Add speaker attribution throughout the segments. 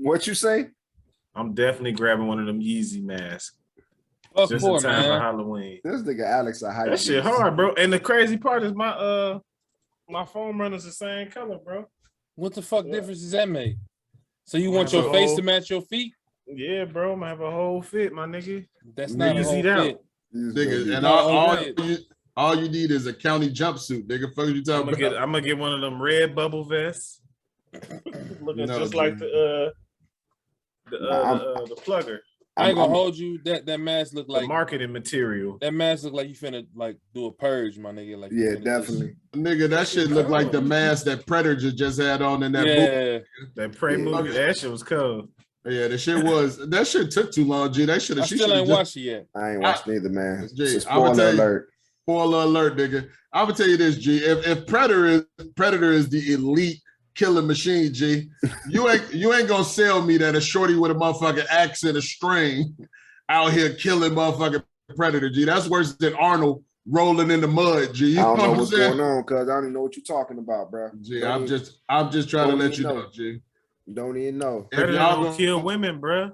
Speaker 1: What you say?
Speaker 2: I'm definitely grabbing one of them Yeezy masks.
Speaker 3: Fuck
Speaker 2: Just
Speaker 3: for,
Speaker 2: in time
Speaker 3: man.
Speaker 2: for Halloween.
Speaker 1: This nigga Alex a hype.
Speaker 2: That shit hard, bro. And the crazy part is my foam runner's the same color, bro.
Speaker 3: What the fuck difference does that make? So you want your face to match your feet?
Speaker 2: Yeah, bro. I'm gonna have a whole fit, my nigga.
Speaker 3: That's not a whole fit.
Speaker 4: Nigga, and all you need is a county jumpsuit, nigga. Fuck you talking about?
Speaker 2: I'm gonna get one of them red bubble vests. Looking just like the plugger.
Speaker 3: I ain't gonna hold you. That mask look like
Speaker 2: marketing material.
Speaker 3: That mask look like you finna like do a purge, my nigga. Like
Speaker 1: yeah, definitely.
Speaker 4: Nigga, that shit look like the mask that Predator just had on in that movie.
Speaker 2: That Prey movie. That shit was cold.
Speaker 4: Yeah, that shit took too long, G. That shit.
Speaker 3: I still ain't watched it yet.
Speaker 1: I ain't watched neither, man.
Speaker 4: G,
Speaker 1: spoiler alert.
Speaker 4: Spoiler alert, nigga. I'm gonna tell you this, G. If Predator is the elite killing machine, G, you ain't gonna sell me that a shorty with a motherfucking axe and a string out here killing motherfucking Predator, G. That's worse than Arnold rolling in the mud, G.
Speaker 1: I don't know what's going on, cuz I don't even know what you're talking about, bro.
Speaker 4: G, I'm just trying to let you know, G.
Speaker 1: Don't even know.
Speaker 2: Predator don't kill women, bro.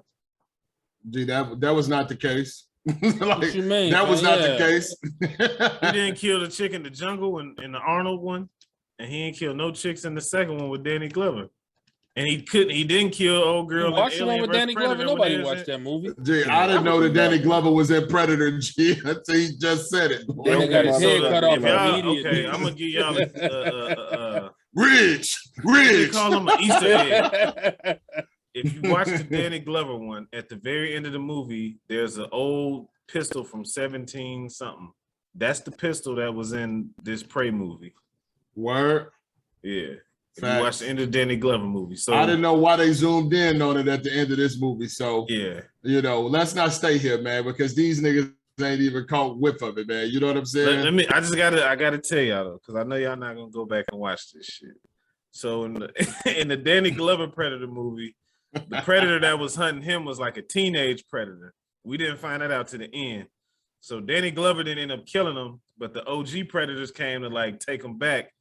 Speaker 4: G, that was not the case.
Speaker 3: Like, what you mean?
Speaker 4: That was not the case.
Speaker 2: He didn't kill the chick in the jungle in the Arnold one, and he ain't killed no chicks in the second one with Danny Glover. And he didn't kill old girl.
Speaker 3: Watch the one with Danny Glover. Nobody watched that movie.
Speaker 4: Gee, I didn't know that Danny Glover was in Predator. G, until he just said it.
Speaker 3: Danny got his head cut off immediately.
Speaker 2: Okay, I'm gonna give y'all
Speaker 4: Ridge.
Speaker 2: They call him an Easter egg. If you watch the Danny Glover one, at the very end of the movie, there's an old pistol from 17 something. That's the pistol that was in this Prey movie.
Speaker 4: Word.
Speaker 2: Yeah. If you watch the end of the Danny Glover movie. So
Speaker 4: I didn't know why they zoomed in on it at the end of this movie. So
Speaker 2: yeah,
Speaker 4: let's not stay here, man, because these niggas ain't even caught whiff of it, man. You know what I'm saying?
Speaker 2: I gotta tell y'all though, because I know y'all not gonna go back and watch this shit. So in the Danny Glover Predator movie, the predator that was hunting him was like a teenage predator. We didn't find that out to the end. So Danny Glover didn't end up killing him, but the OG predators came to like take him back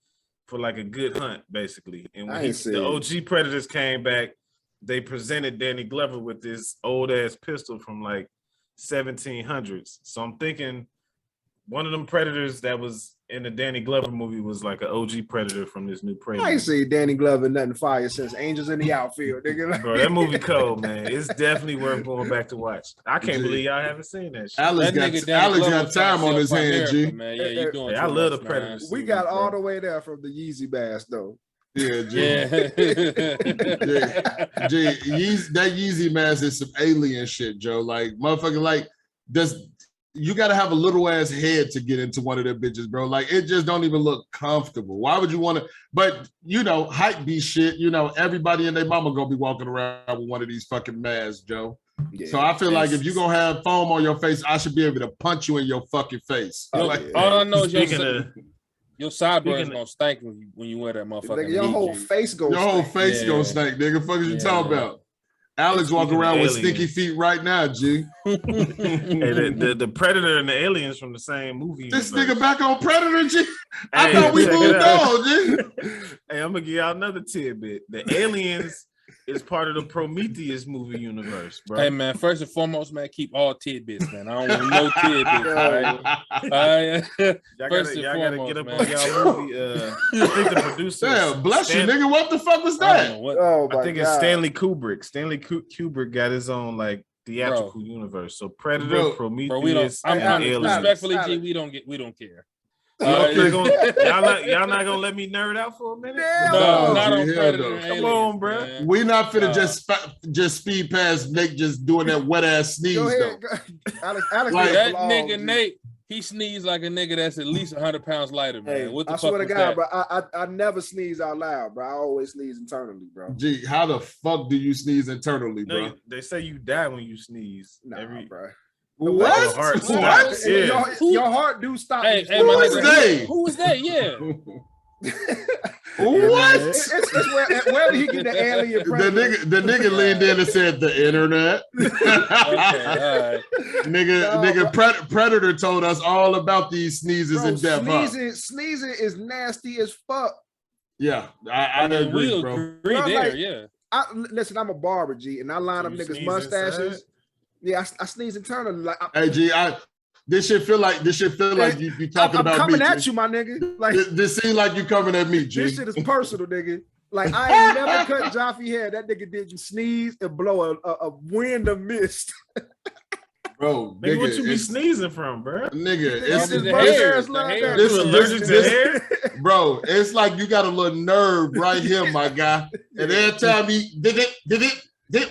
Speaker 2: for like a good hunt, basically. And when the OG predators came back, they presented Danny Glover with this old ass pistol from like 1700s. So I'm thinking one of them predators that was in the Danny Glover movie was like an OG predator from this new Prey.
Speaker 1: I ain't seen Danny Glover nothing fire since Angels in the Outfield, nigga.
Speaker 2: Bro, that movie cold, man. It's definitely worth going back to watch. I can't believe y'all haven't seen that shit.
Speaker 4: Alex got time on his hands, G.
Speaker 3: Man. Yeah, you doing
Speaker 2: I love the Predators.
Speaker 1: We got all the way there from the Yeezy mask, though.
Speaker 4: Yeah, G. That Yeezy mask is some alien shit, Joe. Like, motherfucker, like, you got to have a little ass head to get into one of them bitches, bro. Like, it just don't even look comfortable. Why would you want to? But, hype be shit. Everybody and their mama going to be walking around with one of these fucking masks, Joe. Yeah, so I feel like if you're going to have foam on your face, I should be able to punch you in your fucking face.
Speaker 3: All I know is your sideburns going to stink when you wear that motherfucker.
Speaker 1: Your whole face going to stink.
Speaker 4: Your whole face going to stink, nigga. Fuck is you talking about? Alex walking around with stinky feet right now, G.
Speaker 2: Hey, the Predator and the aliens from the same movie.
Speaker 4: This nigga back on Predator, G. I thought we moved on, G.
Speaker 2: Hey, I'm gonna give y'all another tidbit. The aliens is part of the Prometheus movie universe, bro.
Speaker 3: Hey, man, first and foremost, man, keep all tidbits, man. I don't want no tidbits, all right?
Speaker 2: Y'all gotta get up on y'all movie. I think the producer.
Speaker 4: Damn, bless you, nigga. What the fuck was that?
Speaker 2: I think it's Stanley Kubrick. Stanley Kubrick got his own, like, theatrical universe. So Predator, Prometheus, and aliens.
Speaker 3: Respectfully, G, we don't care.
Speaker 2: Y'all not gonna let me nerd out for a minute?
Speaker 3: No, not on Predator.
Speaker 2: Come on, bro.
Speaker 3: Man.
Speaker 4: We not finna just speed past Nate just doing that wet ass sneeze though.
Speaker 1: Alex,
Speaker 3: like that nigga Nate, he sneezed like a nigga that's at least 100 pounds lighter, man.
Speaker 1: Hey,
Speaker 3: what the
Speaker 1: I
Speaker 3: fuck
Speaker 1: swear to
Speaker 3: that?
Speaker 1: God, bro. I never sneeze out loud, bro. I always sneeze internally, bro.
Speaker 4: Gee, how the fuck do you sneeze internally, bro?
Speaker 2: They say you die when you sneeze.
Speaker 1: Nah, bro.
Speaker 4: What?
Speaker 2: Your heart stops.
Speaker 1: Yeah. Your heart do stop.
Speaker 3: Hey,
Speaker 4: who was they?
Speaker 3: Who was that? Yeah.
Speaker 4: What?
Speaker 1: It's where did he get the alien?
Speaker 4: The nigga leaned in and said the internet.
Speaker 3: Okay,
Speaker 4: Nigga, Predator told us all about these sneezes and death.
Speaker 1: Sneezing is nasty as fuck.
Speaker 4: Yeah, I agree, bro.
Speaker 3: Agree there, yeah.
Speaker 1: listen, I'm a barber, G, and I line
Speaker 2: So
Speaker 1: up
Speaker 2: you
Speaker 1: niggas'
Speaker 2: sneeze
Speaker 1: mustaches.
Speaker 2: inside?
Speaker 1: Yeah, I sneeze internally. Like,
Speaker 4: Hey, G, this shit feel like you talking
Speaker 1: I'm
Speaker 4: about
Speaker 1: coming
Speaker 4: me.
Speaker 1: at
Speaker 4: G.
Speaker 1: you, my nigga. Like,
Speaker 4: This seem like you coming at me, G.
Speaker 1: this shit is personal, nigga. Like, I ain't never cut Jaffe hair. That nigga didn't sneeze and blow a wind of mist.
Speaker 4: Bro,
Speaker 2: Nigga, what you be
Speaker 4: it's-
Speaker 2: sneezing from, bro?
Speaker 4: Nigga,
Speaker 1: It's
Speaker 4: it's
Speaker 1: his mustache line
Speaker 3: the
Speaker 1: there.
Speaker 3: hair.
Speaker 4: This-
Speaker 2: You allergic to
Speaker 4: this-
Speaker 2: hair?
Speaker 4: bro, it's like you got a little nerve right here, my guy. And every time he did it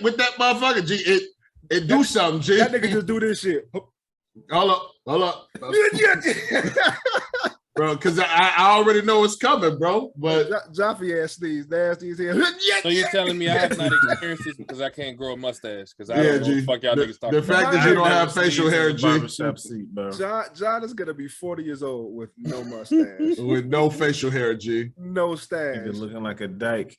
Speaker 4: with that motherfucker, G, it do something, G.
Speaker 1: That nigga just do this shit.
Speaker 4: Hold up. Bro, because I already know it's coming, bro. But
Speaker 1: Jaffe ass sneeze, nasty as hell.
Speaker 3: So you're telling me I have not experienced this because I can't grow a mustache because I
Speaker 4: yeah,
Speaker 3: don't know what
Speaker 4: G.
Speaker 3: the fuck y'all niggas talking
Speaker 4: The fact
Speaker 3: about.
Speaker 4: that you don't
Speaker 2: Never
Speaker 4: have facial
Speaker 2: sneezed in
Speaker 4: hair,
Speaker 2: a
Speaker 4: G,
Speaker 2: barbershop seat, bro.
Speaker 1: John is gonna be 40 years old with no mustache,
Speaker 4: with no facial hair, G.
Speaker 1: no stash.
Speaker 2: Nigga looking like a dyke.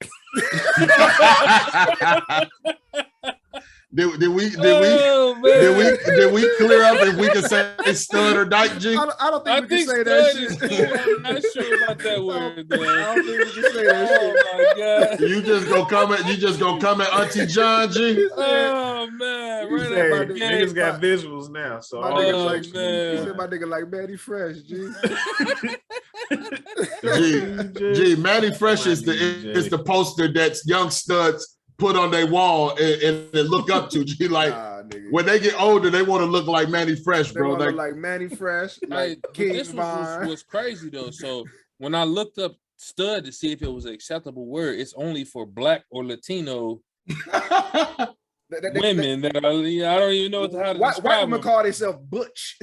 Speaker 4: Did we
Speaker 3: Oh, man.
Speaker 4: did we clear up if we can say stud or dyke, G?
Speaker 1: I don't
Speaker 3: I
Speaker 1: think we
Speaker 3: think
Speaker 1: can say that
Speaker 3: stud is
Speaker 1: shit.
Speaker 3: cool. I'm not sure about that word,
Speaker 1: I
Speaker 3: man.
Speaker 1: don't think we can say that shit.
Speaker 3: Oh my god.
Speaker 4: You just gonna come at Auntie John, G?
Speaker 3: Oh man,
Speaker 1: He
Speaker 3: right
Speaker 1: said,
Speaker 3: out
Speaker 1: "My
Speaker 3: the
Speaker 1: nigga-
Speaker 2: Niggas
Speaker 3: gate.
Speaker 2: got visuals now, so
Speaker 1: My
Speaker 2: all
Speaker 1: nigga
Speaker 2: the
Speaker 1: like,
Speaker 2: jokes
Speaker 3: man.
Speaker 1: he said my nigga like Manny Fresh, G.
Speaker 4: G, Manny Fresh is
Speaker 2: DJ.
Speaker 4: the poster that young studs put on their wall and look up to, G. Like
Speaker 1: Nah, nigga.
Speaker 4: when they get older, they want to look like Manny Fresh,
Speaker 1: They
Speaker 4: bro.
Speaker 1: wanna
Speaker 4: Like,
Speaker 1: look like Manny Fresh,
Speaker 3: Hey,
Speaker 1: like
Speaker 3: but
Speaker 1: King
Speaker 3: this
Speaker 1: Von.
Speaker 3: was crazy though. So when I looked up stud to see if it was an acceptable word, it's only for black or Latino women that are. I don't even know how to
Speaker 1: White
Speaker 3: describe
Speaker 1: women
Speaker 3: them.
Speaker 1: call themselves Butch.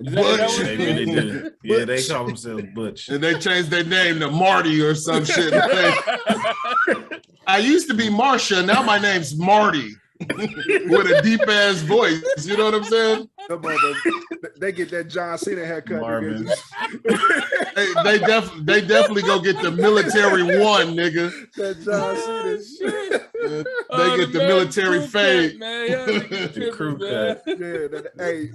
Speaker 3: Is that what
Speaker 4: Butch.
Speaker 3: it
Speaker 2: They
Speaker 3: is?
Speaker 2: really do. Yeah, they
Speaker 1: Butch.
Speaker 2: call themselves Butch.
Speaker 4: and they changed their name to Marty or some shit. I used to be Marsha, now my name's Marty. With a deep ass voice. You know what I'm saying?
Speaker 1: The mother- they get that John Cena haircut.
Speaker 2: Marvin.
Speaker 1: Nigga.
Speaker 4: They definitely go get the military one, nigga.
Speaker 1: That John Cena.
Speaker 3: Shit.
Speaker 4: They get the military
Speaker 3: crew
Speaker 4: fade.
Speaker 3: cut, man. Y'all niggas tripping,
Speaker 2: crew
Speaker 3: man.
Speaker 1: Hey,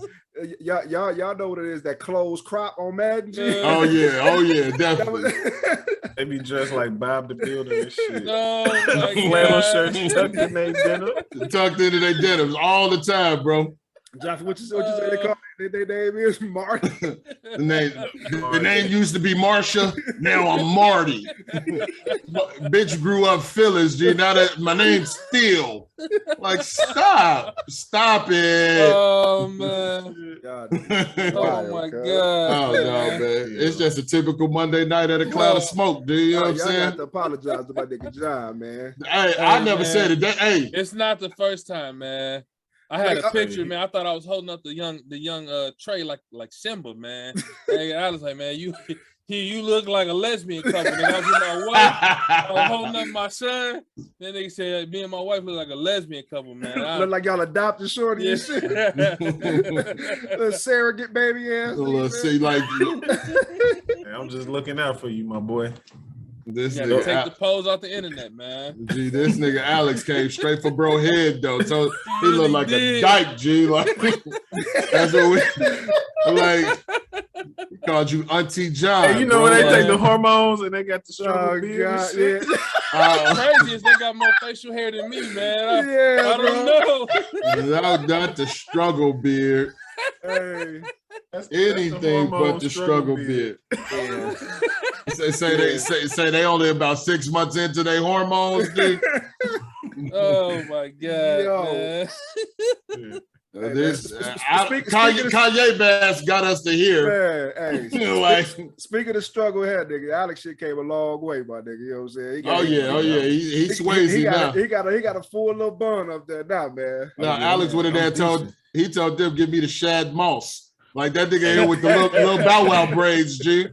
Speaker 1: y'all know what it is? That closed crop on Madden. G?
Speaker 3: Yeah.
Speaker 4: Oh yeah,
Speaker 1: That was-
Speaker 4: definitely.
Speaker 2: They be dressed like Bob the Builder and shit.
Speaker 3: Oh my
Speaker 2: Flannel
Speaker 3: God.
Speaker 2: shirts tucked in their denim.
Speaker 4: Tucked into their denims all the time, bro.
Speaker 1: Jaffe, what you say they call it? Their name is Mark.
Speaker 4: The name used to be Marsha. Now I'm Marty. Bitch grew up Phyllis, G. Now that my name's Phil. Like, stop it.
Speaker 3: Oh man.
Speaker 1: God,
Speaker 3: Oh my
Speaker 1: okay.
Speaker 3: God.
Speaker 4: Oh no, man! It's just a typical Monday night at a cloud of smoke, dude. You know what I'm
Speaker 1: y'all got
Speaker 4: saying?
Speaker 1: to apologize to my nigga John, man.
Speaker 4: Hey, I
Speaker 3: Hey,
Speaker 4: never
Speaker 3: man.
Speaker 4: said it. Hey,
Speaker 3: It's not the first time, man. I had
Speaker 1: Like,
Speaker 3: a picture, man. I thought I was holding up the young Trey like Simba, man. Hey, I was like, man, you look like a lesbian couple. And I was with my wife. I was holding up my son. Then they said me and my wife look like a lesbian couple, man.
Speaker 1: Look like y'all adopted shorty and shit. Little surrogate baby ass.
Speaker 4: see, like
Speaker 2: Hey, I'm just looking out for you, my boy.
Speaker 4: this
Speaker 3: You gotta
Speaker 4: nigga.
Speaker 3: take the pose off the internet, man.
Speaker 4: Gee, this nigga Alex came straight for bro head though, so he
Speaker 3: Really
Speaker 4: looked like
Speaker 3: did.
Speaker 4: a dyke. G, like that's what we like. He called you Auntie John.
Speaker 2: Hey, you know
Speaker 4: bro.
Speaker 2: when they
Speaker 3: Like-
Speaker 2: take the hormones and they got the struggle
Speaker 1: Oh
Speaker 2: beard and
Speaker 1: God,
Speaker 2: shit?
Speaker 1: yeah.
Speaker 3: Crazy is they got more facial hair than me, man.
Speaker 1: Yeah,
Speaker 3: I don't
Speaker 1: bro.
Speaker 3: know.
Speaker 4: not the struggle beard.
Speaker 1: Hey,
Speaker 2: That's the
Speaker 4: Anything
Speaker 2: hormone
Speaker 4: but the struggle beard.
Speaker 1: yeah.
Speaker 4: Say they only about 6 months into their hormones, dude.
Speaker 3: Oh my God,
Speaker 1: Yo.
Speaker 3: man.
Speaker 2: Yeah.
Speaker 4: This
Speaker 1: Speaking
Speaker 4: Kanye Bass got us to hear.
Speaker 1: Man, hey.
Speaker 4: Like,
Speaker 1: Speaking of struggle here, nigga, Alex shit came a long way, my nigga. You know what I'm saying? He got-
Speaker 4: oh yeah, he sways
Speaker 1: he
Speaker 4: now.
Speaker 1: got a full little bun up there now, man.
Speaker 4: Now
Speaker 2: Oh, yeah,
Speaker 4: Alex would have
Speaker 2: I'm
Speaker 4: there told
Speaker 2: decent.
Speaker 4: them give me the Shad Moss. Like that nigga here with the little Bow Wow braids, G.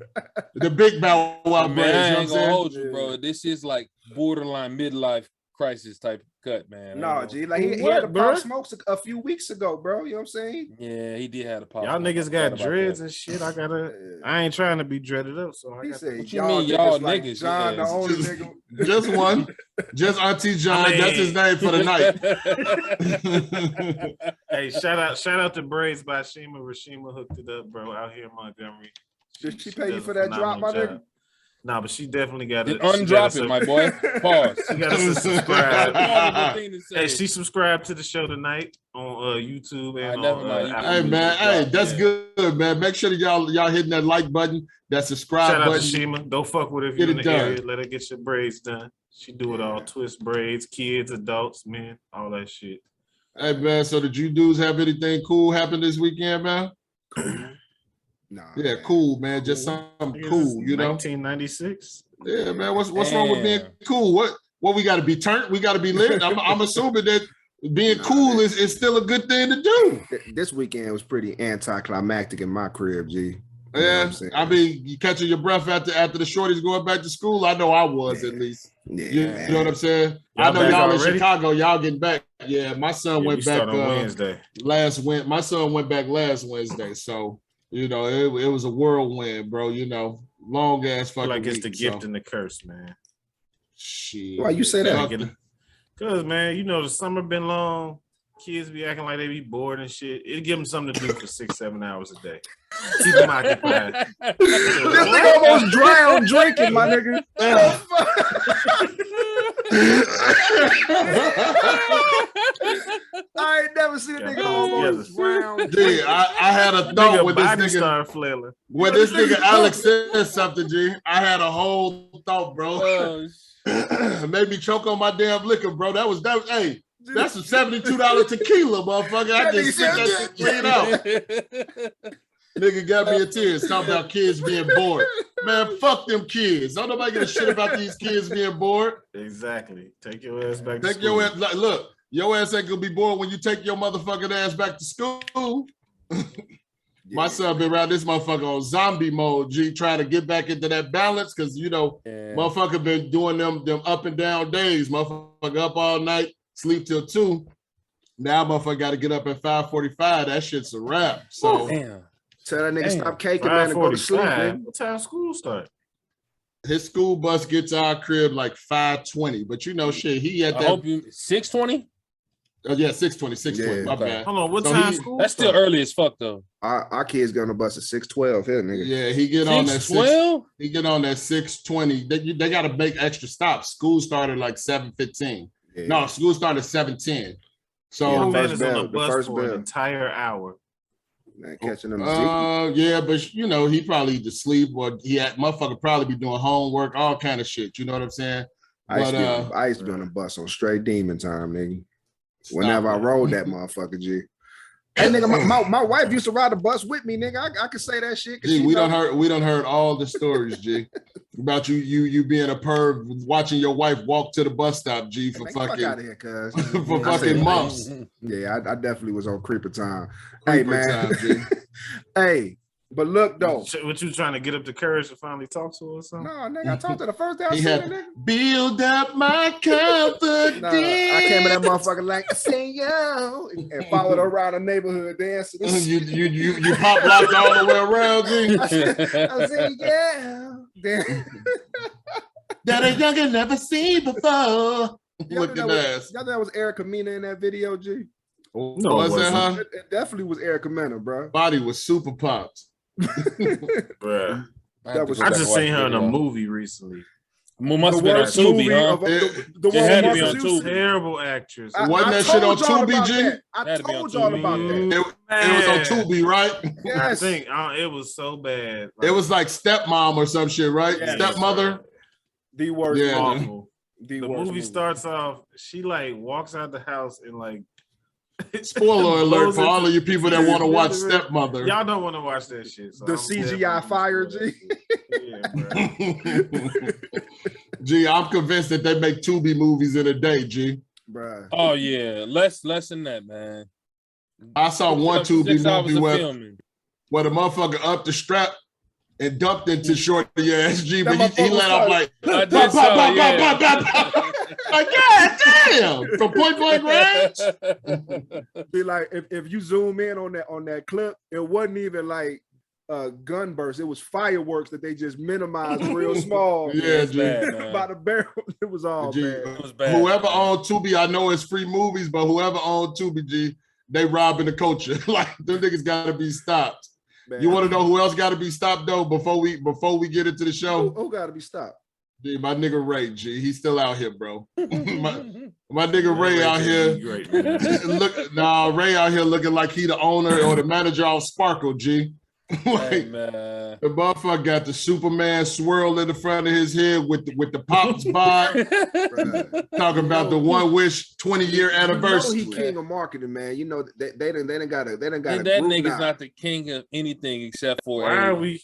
Speaker 4: The big Bow Wow
Speaker 3: Man,
Speaker 4: braids,
Speaker 3: I
Speaker 4: you know
Speaker 3: ain't
Speaker 4: what
Speaker 3: gonna
Speaker 4: I'm
Speaker 3: hold you, bro. This is like borderline midlife crisis type cut, man.
Speaker 1: No, G, like he
Speaker 2: What,
Speaker 1: had to
Speaker 2: bro?
Speaker 1: pop smokes a few weeks ago, bro. You know what I'm saying?
Speaker 3: Yeah, he did have a pop.
Speaker 2: Y'all niggas got dreads and shit. I ain't trying to be dreaded up, so I
Speaker 1: He
Speaker 2: got
Speaker 1: said,
Speaker 3: What you mean, y'all niggas?
Speaker 1: John, the
Speaker 3: Yes.
Speaker 1: only
Speaker 4: Just-
Speaker 1: nigga.
Speaker 4: saying? Just one. Just Auntie John.
Speaker 2: I mean-
Speaker 4: That's his name for the night.
Speaker 2: Hey, shout out to Braids by Shima. Rashima hooked it up, bro, out here in Montgomery.
Speaker 1: Did she pay you
Speaker 2: does
Speaker 1: for
Speaker 2: a
Speaker 1: that drop, my
Speaker 2: phenomenal
Speaker 1: nigga?
Speaker 2: job. Nah, but she definitely got to
Speaker 3: Undrop it, my boy. Pause.
Speaker 2: She got to subscribe.
Speaker 3: Horrible thing to say.
Speaker 2: Hey, she subscribed to the show tonight on YouTube and on Apple
Speaker 4: Hey
Speaker 2: Music.
Speaker 4: man, hey, that's
Speaker 3: Yeah.
Speaker 4: good, man. Make sure that y'all hitting that like button, that subscribe
Speaker 2: Shout out to
Speaker 4: button.
Speaker 2: Shima. Don't fuck with her if
Speaker 4: Get
Speaker 2: you're in
Speaker 4: it
Speaker 2: the
Speaker 4: done.
Speaker 2: area. Let her get your braids done. She do it all. Twist braids, kids, adults, men, all that shit.
Speaker 4: Hey man, so did you dudes have anything cool happen this weekend, man?
Speaker 1: Nah,
Speaker 4: Yeah,
Speaker 1: man.
Speaker 4: cool, man. Just something cool, you know.
Speaker 2: 1996.
Speaker 4: Yeah, man. What's wrong with being
Speaker 3: Damn.
Speaker 4: cool? What we got to be turned? We got to be lit. I'm assuming that being
Speaker 1: Nah,
Speaker 4: cool
Speaker 1: man.
Speaker 4: is still a good thing to do.
Speaker 1: This weekend was pretty anticlimactic in my crib, G. You know what
Speaker 4: Yeah,
Speaker 1: I'm saying?
Speaker 4: I mean, you catching your breath after the shorties going back to school. I know I was at least.
Speaker 1: Yeah,
Speaker 4: You
Speaker 1: man.
Speaker 4: know what I'm saying?
Speaker 2: Y'all
Speaker 4: I know
Speaker 2: back
Speaker 4: y'all in
Speaker 2: already?
Speaker 4: Chicago. Y'all getting back. Yeah, my son
Speaker 2: Yeah, we
Speaker 4: went back
Speaker 2: start on Wednesday.
Speaker 4: My son went back last Wednesday. So you know, it was a whirlwind, bro. You know, long ass
Speaker 2: I feel
Speaker 4: fucking
Speaker 2: like it's
Speaker 4: week,
Speaker 2: the gift
Speaker 4: so.
Speaker 2: and the curse, man.
Speaker 4: Shit.
Speaker 1: Why you say that?
Speaker 4: Fuck
Speaker 2: Cause man, you know the summer been long. Kids be acting like they be bored and shit. It give them something to do for 6-7 hours a day. Keep them occupied.
Speaker 1: This nigga almost drowned drinking, my nigga. I ain't never seen a nigga almost drown.
Speaker 4: G, I had a thought
Speaker 2: Nigga
Speaker 4: when
Speaker 2: body
Speaker 4: this nigga
Speaker 2: started flailing.
Speaker 4: when this nigga Alex said something, G. I had a whole thought, bro.
Speaker 3: Oh,
Speaker 4: Made me choke on my damn liquor, bro. Hey, that's some $72 tequila, motherfucker. I just sit that shit clean out. Nigga got me in tears talking about kids being bored. Man, fuck them kids. Don't nobody give a shit about these kids being bored.
Speaker 2: Exactly. Take your ass back to
Speaker 4: Take
Speaker 2: school.
Speaker 4: your ass, like, look, your ass ain't gonna be bored when you take your motherfucking ass back to school. My son been around this motherfucker on zombie mode, G, trying to get back into that balance because you know,
Speaker 3: yeah.
Speaker 4: motherfucker been doing them up and down days. Motherfucker up all night, sleep till 2. Now motherfucker got to get up at 5:45. That shit's a wrap. So
Speaker 3: Damn.
Speaker 1: Tell that nigga
Speaker 3: Damn.
Speaker 1: stop caking, man, and go to sleep,
Speaker 2: 5:45.
Speaker 1: man.
Speaker 2: What time school start?
Speaker 4: his school bus gets to our crib like 5:20. But you know, shit, he at
Speaker 3: I
Speaker 4: that.
Speaker 3: hope you 6:20.
Speaker 4: Yeah, 6:20.
Speaker 1: Yeah.
Speaker 4: My
Speaker 3: Okay.
Speaker 4: bad.
Speaker 2: Hold on. What
Speaker 4: So
Speaker 2: time
Speaker 4: he-
Speaker 2: school?
Speaker 3: That's still
Speaker 2: start?
Speaker 3: early as fuck though.
Speaker 1: Our kids going to bus at 6:12 here, nigga.
Speaker 4: Yeah, he get on that
Speaker 3: 6:12.
Speaker 4: He get on that 6:20. They got to make extra stops. School started like 7:15.
Speaker 1: Yeah.
Speaker 4: No, school started 7:10. So
Speaker 1: Yeah,
Speaker 2: My man
Speaker 1: first
Speaker 2: is on
Speaker 1: bell,
Speaker 2: the
Speaker 1: the
Speaker 2: bus
Speaker 1: first
Speaker 2: for an
Speaker 1: bell.
Speaker 2: entire hour.
Speaker 1: Man, catching them.
Speaker 4: yeah, but you know, he probably either sleep or he had motherfucker probably be doing homework, all kind of shit. You know what I'm saying?
Speaker 1: I used,
Speaker 4: But
Speaker 1: I used to be on the bus on straight demon time, nigga.
Speaker 4: stop
Speaker 1: Whenever I
Speaker 4: it.
Speaker 1: rode that motherfucker, G. Hey, nigga, my wife used to ride the bus with me, nigga. I can say that shit. 'Cause
Speaker 4: G,
Speaker 1: she
Speaker 4: we
Speaker 1: know-
Speaker 4: done heard all the stories, G, about you being a perv, watching your wife walk to the bus stop, G, for
Speaker 1: Man, fuck
Speaker 4: fucking
Speaker 1: out of here, cuz.
Speaker 4: for
Speaker 1: I
Speaker 4: fucking
Speaker 1: said,
Speaker 4: months.
Speaker 1: Yeah, I definitely was on creeper time. Hey,
Speaker 4: Creeper
Speaker 1: man.
Speaker 4: time, G.
Speaker 1: Hey, but look though.
Speaker 2: What you trying to get up the courage to finally talk to her or something?
Speaker 1: No, nigga, I talked to the first day I
Speaker 4: He
Speaker 1: seen
Speaker 4: had
Speaker 1: it, nigga.
Speaker 4: build up my confidence.
Speaker 1: Nah, I came in that motherfucker like I say yo and followed her around the neighborhood dancing.
Speaker 4: You pop locked all the way around, G.
Speaker 1: I said yeah. Damn.
Speaker 4: That a youngin' never seen before.
Speaker 1: Y'all
Speaker 4: Looking
Speaker 1: know
Speaker 4: ass.
Speaker 1: Y'all know that was Erica Mena in that video, G?
Speaker 2: No, it
Speaker 4: Was it,
Speaker 2: wasn't.
Speaker 4: huh?
Speaker 1: It definitely was Erica Mena, bro.
Speaker 4: Body was super popped.
Speaker 2: Bruh.
Speaker 1: That was-
Speaker 2: I just seen her in a movie recently.
Speaker 3: Must have been on
Speaker 1: worst
Speaker 3: Tubi,
Speaker 1: movie
Speaker 3: huh?
Speaker 1: of the
Speaker 3: It
Speaker 1: one
Speaker 3: had
Speaker 1: with
Speaker 3: to be
Speaker 1: Marcus
Speaker 3: on
Speaker 1: Houston.
Speaker 3: Tubi.
Speaker 2: Terrible actress.
Speaker 4: Wasn't that shit on
Speaker 1: told y'all
Speaker 4: Tubi,
Speaker 1: about
Speaker 4: G?
Speaker 1: that. I
Speaker 3: That'd be on
Speaker 1: told y'all
Speaker 3: Tubi.
Speaker 1: about that.
Speaker 4: It was on Tubi, right?
Speaker 2: I
Speaker 1: Yes.
Speaker 2: think it was so bad.
Speaker 4: It was like stepmom or some shit, right?
Speaker 1: Yes.
Speaker 4: Stepmother.
Speaker 1: The worst.
Speaker 4: Yeah.
Speaker 1: movie.
Speaker 2: Awful.
Speaker 1: The
Speaker 2: The
Speaker 1: worst
Speaker 2: movie starts off. She like walks out the house and like.
Speaker 4: Spoiler alert
Speaker 2: blows
Speaker 4: for all
Speaker 2: into
Speaker 4: of you people that want to watch
Speaker 2: tears.
Speaker 4: Stepmother.
Speaker 2: Y'all don't want to watch that shit. So
Speaker 1: The
Speaker 2: I'm
Speaker 1: CGI
Speaker 2: definitely
Speaker 1: fire,
Speaker 2: gonna spoil that shit. Yeah, bro.
Speaker 4: G, I'm convinced that they make Tubi movies in a day, G.
Speaker 1: Bruh.
Speaker 3: Oh yeah, less than that, man.
Speaker 4: I saw one Tubi
Speaker 3: 6 hours
Speaker 4: movie
Speaker 3: of
Speaker 4: where
Speaker 3: filming.
Speaker 4: the motherfucker upped the strap and dumped into shorty ass G, but
Speaker 1: That
Speaker 4: he let off like,
Speaker 3: I
Speaker 4: pop,
Speaker 3: did
Speaker 4: pop,
Speaker 3: saw,
Speaker 4: pop,
Speaker 3: yeah.
Speaker 4: pop, pop, pop, pop. Like, God damn! From point blank range?
Speaker 1: Be like if you zoom in on that clip, it wasn't even like gun burst. It was fireworks that they just minimized real small.
Speaker 4: Yeah,
Speaker 3: It's
Speaker 4: G.
Speaker 3: bad, man.
Speaker 1: By the barrel. It was all
Speaker 4: G,
Speaker 1: bad.
Speaker 3: It was bad.
Speaker 4: Whoever owned Tubi, I know it's free movies, but whoever owned Tubi, G, they robbing the culture. Like, them niggas gotta be stopped.
Speaker 1: Man.
Speaker 4: You want to know who else got to be stopped though before we get into the show?
Speaker 1: Who got to be stopped?
Speaker 4: G, my nigga Ray, G, he's still out here, bro. my nigga Ray out here.
Speaker 2: Great, man.
Speaker 4: Ray out here looking like he the owner or the manager of Sparkle, G. Like,
Speaker 3: Hey, man.
Speaker 4: the motherfucker got the Superman swirl in the front of his head with the Pops vibe. Talking about the One Wish 20-year anniversary.
Speaker 1: You know he king of marketing, man. You know they done got
Speaker 3: And
Speaker 1: a
Speaker 3: that
Speaker 1: group
Speaker 3: nigga's
Speaker 1: now.
Speaker 3: not the king of anything except for
Speaker 2: Why
Speaker 3: a
Speaker 2: are we?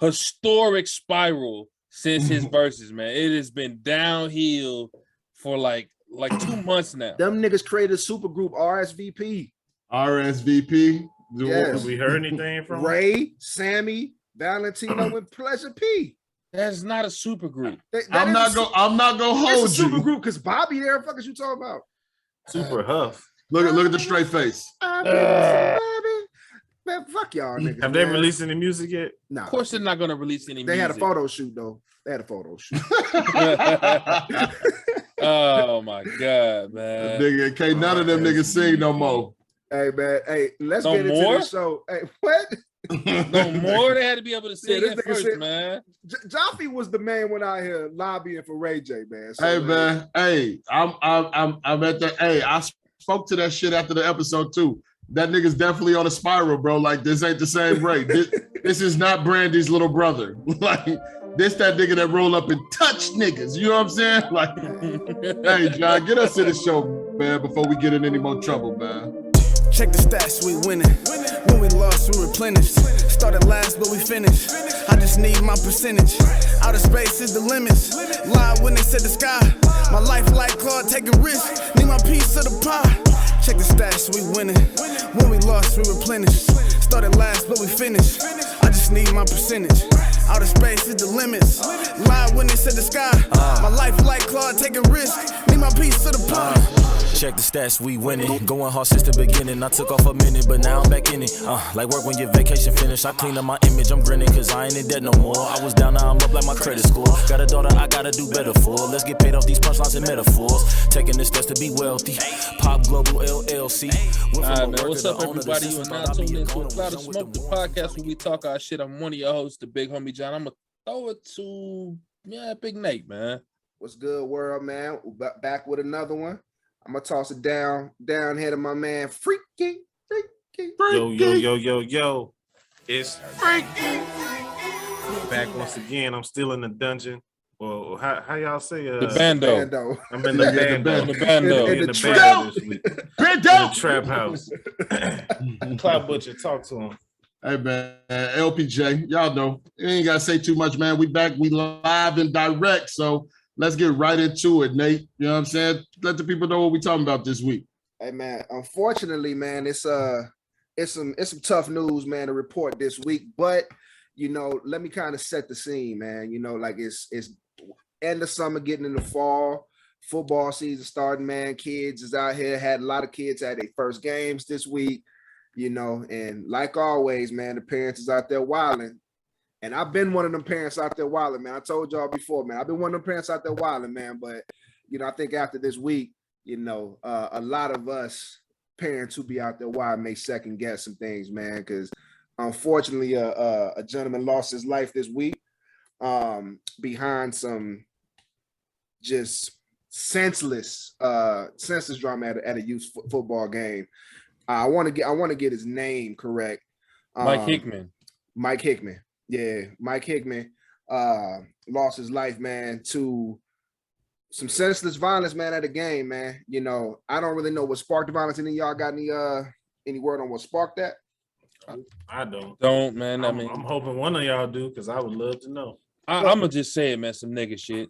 Speaker 3: historic spiral since his verses, man. It has been downhill for like 2 months now.
Speaker 1: Them niggas created a super group RSVP.
Speaker 4: RSVP.
Speaker 1: Yes.
Speaker 2: Have we heard anything from
Speaker 1: Ray, Sammy, Valentino, and Pleasure P.
Speaker 3: That's not a super group.
Speaker 4: I'm not gonna
Speaker 1: It's a
Speaker 4: hold
Speaker 1: super
Speaker 4: you.
Speaker 1: group because Bobby there. Fuck is you talking about?
Speaker 2: Super Huff?
Speaker 4: Look at the straight face.
Speaker 1: Bobby. Man, fuck y'all niggas.
Speaker 2: Have they
Speaker 1: man.
Speaker 2: released any music yet?
Speaker 1: Nah.
Speaker 3: Of course, they're not gonna release any
Speaker 1: They had a
Speaker 3: music.
Speaker 1: photo shoot though. They had a photo shoot.
Speaker 3: Oh my god, man.
Speaker 4: Nigga, can't none of them niggas sing no more.
Speaker 1: Hey man, hey, let's
Speaker 3: No
Speaker 1: get into
Speaker 3: more?
Speaker 1: the show. Hey, what?
Speaker 3: No more. They had to be able to sing
Speaker 1: this
Speaker 3: it
Speaker 1: nigga
Speaker 3: first,
Speaker 1: said-
Speaker 3: man.
Speaker 1: Jaffe was the man when out here lobbying for Ray J, man. So,
Speaker 4: Hey man, hey, I'm at the. Hey, I spoke to that shit after the episode too. That nigga's definitely on a spiral, bro. Like this ain't the same Ray. This is not Brandy's little brother. Like this that nigga that roll up and touch niggas. You know what I'm saying? Like, hey John, get us to the show, man, before we get in any more trouble, man.
Speaker 5: Check the stats, we winning. When we lost, we replenished. Started last, but we finished. I just need my percentage. Outer space is the limits. Lied when they said the sky. My life like Claude, taking risks. Need my piece of the pie. Check the stats, we winning. When we lost, we replenished. Started last, but we finished. I just need my percentage. Outer space is the limits. Lied when they said the sky. My life like Claude, taking risks. Need my piece of the pie.
Speaker 6: Check the stats, we winning. Going hard since the beginning. I took off a minute, but now I'm back in it. Like work when your vacation finished. I cleaned up my image, I'm grinning, cause I ain't in debt no more. I was down, now I'm up like my credit score. Got a daughter I gotta do better for. Let's get paid off these punchlines and metaphors. Taking the steps to be wealthy. Pop Global LLC.
Speaker 3: All right, man. What's up, everybody? You are now tuned into the Cloud of Smoke, the podcast where we talk our shit. I'm one of your hosts, the Big Homie John. I'm gonna throw it to Big Nate, man.
Speaker 1: what's good, world, man? Back with another one. I'm gonna toss it down head of my man, Freaky.
Speaker 2: Yo. It's Freaky. Back once again. I'm still in the dungeon. Well, how y'all say?
Speaker 3: The bando.
Speaker 1: Bando.
Speaker 2: I'm in the bando.
Speaker 3: The bando.
Speaker 2: In
Speaker 1: In
Speaker 2: the
Speaker 1: the
Speaker 2: bando this week. In
Speaker 4: Bando!
Speaker 2: the trap house. Cloud Butcher, talk to him.
Speaker 4: Hey man, LPJ, y'all know you ain't gotta say too much, man. We back, we live and direct, so let's get right into it, Nate. You know what I'm saying? Let the people know what we talking about this week.
Speaker 1: Hey man, unfortunately, man, it's some tough news, man, to report this week. But you know, let me kind of set the scene, man. You know, like it's end of summer, getting in the fall, football season starting, man. Kids is out here, had a lot of kids at their first games this week, you know, and like always, man, the parents is out there wilding. And I've been one of them parents out there wilding, man. I told y'all before, man. I've been one of them parents out there wilding, man. But you know, I think after this week, you know, a lot of us parents who be out there wilding may second guess some things, man. Because unfortunately, a gentleman lost his life this week behind some just senseless drama at a youth football game. I want to get his name correct.
Speaker 3: Mike Hickman.
Speaker 1: Mike Hickman. Yeah, Mike Hickman lost his life, man, to some senseless violence, man, at a game, man. You know, I don't really know what sparked the violence. Any of y'all got any word on what sparked that?
Speaker 2: I don't.
Speaker 3: Don't, man. I mean,
Speaker 2: I'm hoping one of y'all do, because I would love to know.
Speaker 3: I'm gonna just say it, man. Some nigga shit.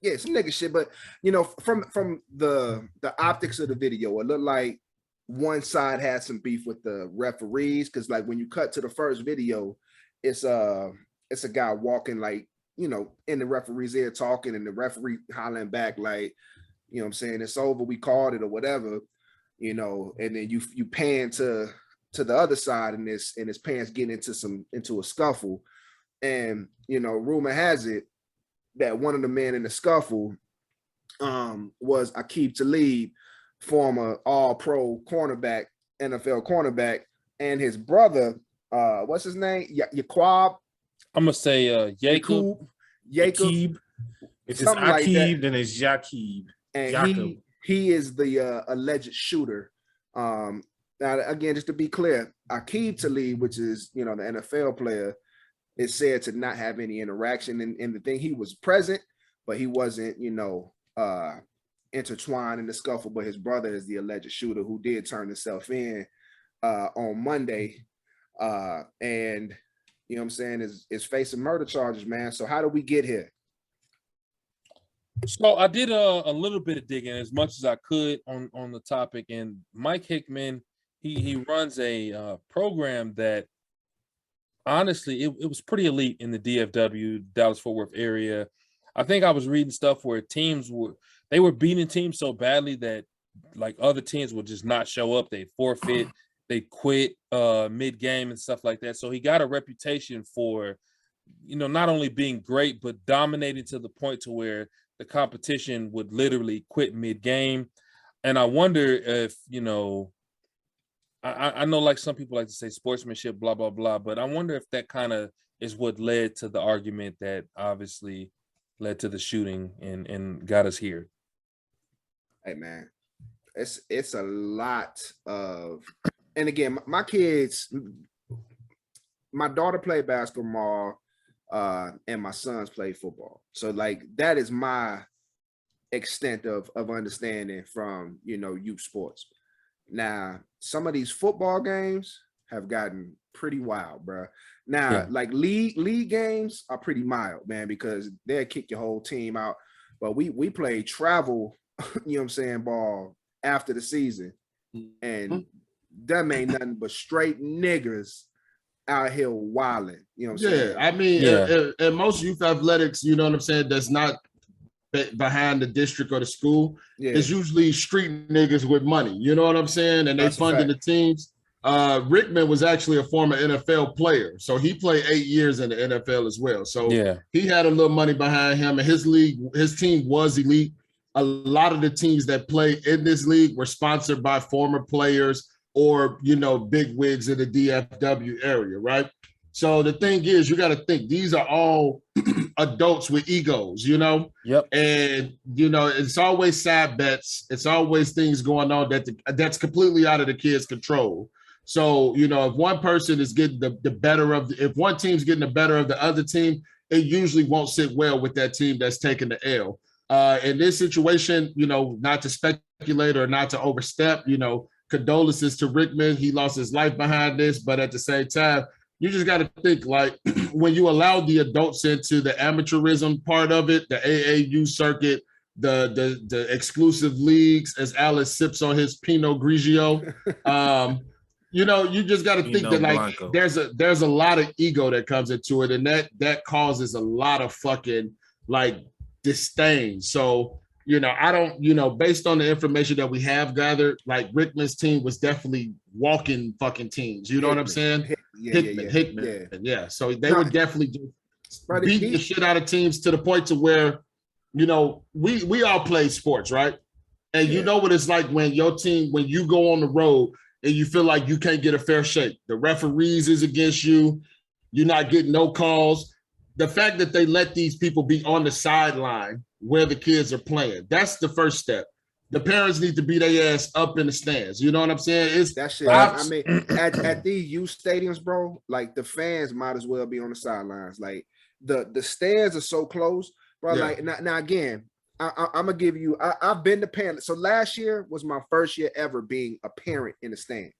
Speaker 1: Yeah, some nigga shit. But you know, from the optics of the video, it looked like one side had some beef with the referees, because like when you cut to the first video, it's a guy walking, like, you know, in the referee's ear talking, and the referee hollering back like, you know what I'm saying, it's over, we called it or whatever, you know, and then you pan to the other side, and his pants getting into a scuffle. And you know, rumor has it that one of the men in the scuffle was Aqib Talib, former all-pro cornerback, NFL cornerback, and his brother what's his name? Yaquab,
Speaker 3: I'm gonna say Jacob.
Speaker 1: Jacob.
Speaker 2: Akib. If it's
Speaker 1: Something like that.
Speaker 2: Akib, then it's Yakib.
Speaker 1: And
Speaker 2: Jacob.
Speaker 1: he is the alleged shooter. Now again, just to be clear, Aqib Talib, which is the NFL player, is said to not have any interaction in the thing. He was present, but he wasn't intertwined in the scuffle. But his brother is the alleged shooter who did turn himself in on Monday, and what I'm saying is facing murder charges, man. So how do we get here?
Speaker 3: So I did a little bit of digging as much as I could on the topic, and Mike Hickman, he runs a program that honestly it was pretty elite in the DFW, Dallas-Fort Worth area. I think I was reading stuff where teams were beating teams so badly that like other teams would just not show up. They forfeit, they quit mid-game and stuff like that. So he got a reputation for not only being great but dominating to the point to where the competition would literally quit mid-game. And I wonder if, I know like some people like to say sportsmanship, blah, blah, blah, but I wonder if that kind of is what led to the argument that obviously led to the shooting and got us here.
Speaker 1: Hey, man, it's a lot of, and again, my kids, my daughter played basketball, and my sons play football. So like that is my extent of understanding from youth sports. Now, some of these football games have gotten pretty wild, bro. Now, like league games are pretty mild, man, because they'll kick your whole team out. But we play travel, ball after the season, and them ain't nothing but straight niggers out here wilding,
Speaker 4: saying? I mean, in most youth athletics, that's not behind the district or the school. It's usually street niggas with money, and they funding the teams. Rickman was actually a former NFL player, so he played 8 years in the NFL as well. So he had a little money behind him, and his team was elite. A lot of the teams that play in this league were sponsored by former players or, big wigs in the DFW area, right? So the thing is, you got to think these are all adults with egos,
Speaker 3: Yep.
Speaker 4: And, it's always side bets. It's always things going on that's completely out of the kid's control. So, if one person is getting the better of, if one team's getting the better of the other team, it usually won't sit well with that team that's taking the L. In this situation, not to speculate or not to overstep, condolences to Rickman. He lost his life behind this, but at the same time, you just got to think like when you allow the adults into the amateurism part of it, the AAU circuit, the exclusive leagues, as Alice sips on his Pinot Grigio, you just got to think that like Blanco. there's a lot of ego that comes into it, and that causes a lot of fucking like disdain. So I don't, based on the information that we have gathered, like Rickman's team was definitely walking fucking teams. You know what I'm saying? Hickman. Yeah. So they would definitely just beat the shit out of teams to the point to where, we all play sports, right? And you know what it's like when your team, when you go on the road and you feel like you can't get a fair shake. The referees is against you. You're not getting no calls. The fact that they let these people be on the sideline where the kids are playing, that's the first step. The parents need to be their ass up in the stands. You know what I'm saying? It's
Speaker 1: that shit. I mean, at these youth stadiums, bro, like the fans might as well be on the sidelines. Like the stands are so close, bro. Yeah. Like now again, I'm gonna give you. I've been the parent. So last year was my first year ever being a parent in the stands.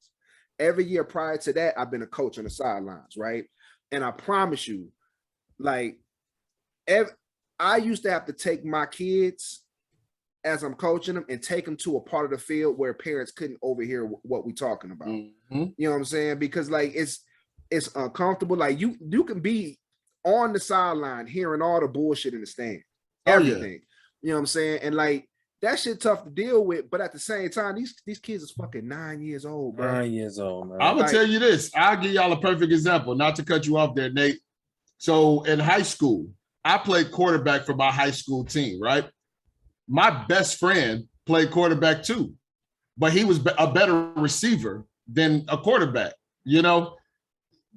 Speaker 1: Every year prior to that, I've been a coach on the sidelines, right? And I promise you, like, I used to have to take my kids as I'm coaching them and take them to a part of the field where parents couldn't overhear what we're talking about. Mm-hmm. You know what I'm saying? Because like it's uncomfortable. Like you can be on the sideline hearing all the bullshit in the stand, everything. Yeah. You know what I'm saying? And like that shit tough to deal with, but at the same time, these kids is fucking 9 years old, bro.
Speaker 3: 9 years old, man.
Speaker 4: I'm gonna tell you this. I'll give y'all a perfect example, not to cut you off there, Nate. So in high school, I played quarterback for my high school team, right? My best friend played quarterback too, but he was a better receiver than a quarterback.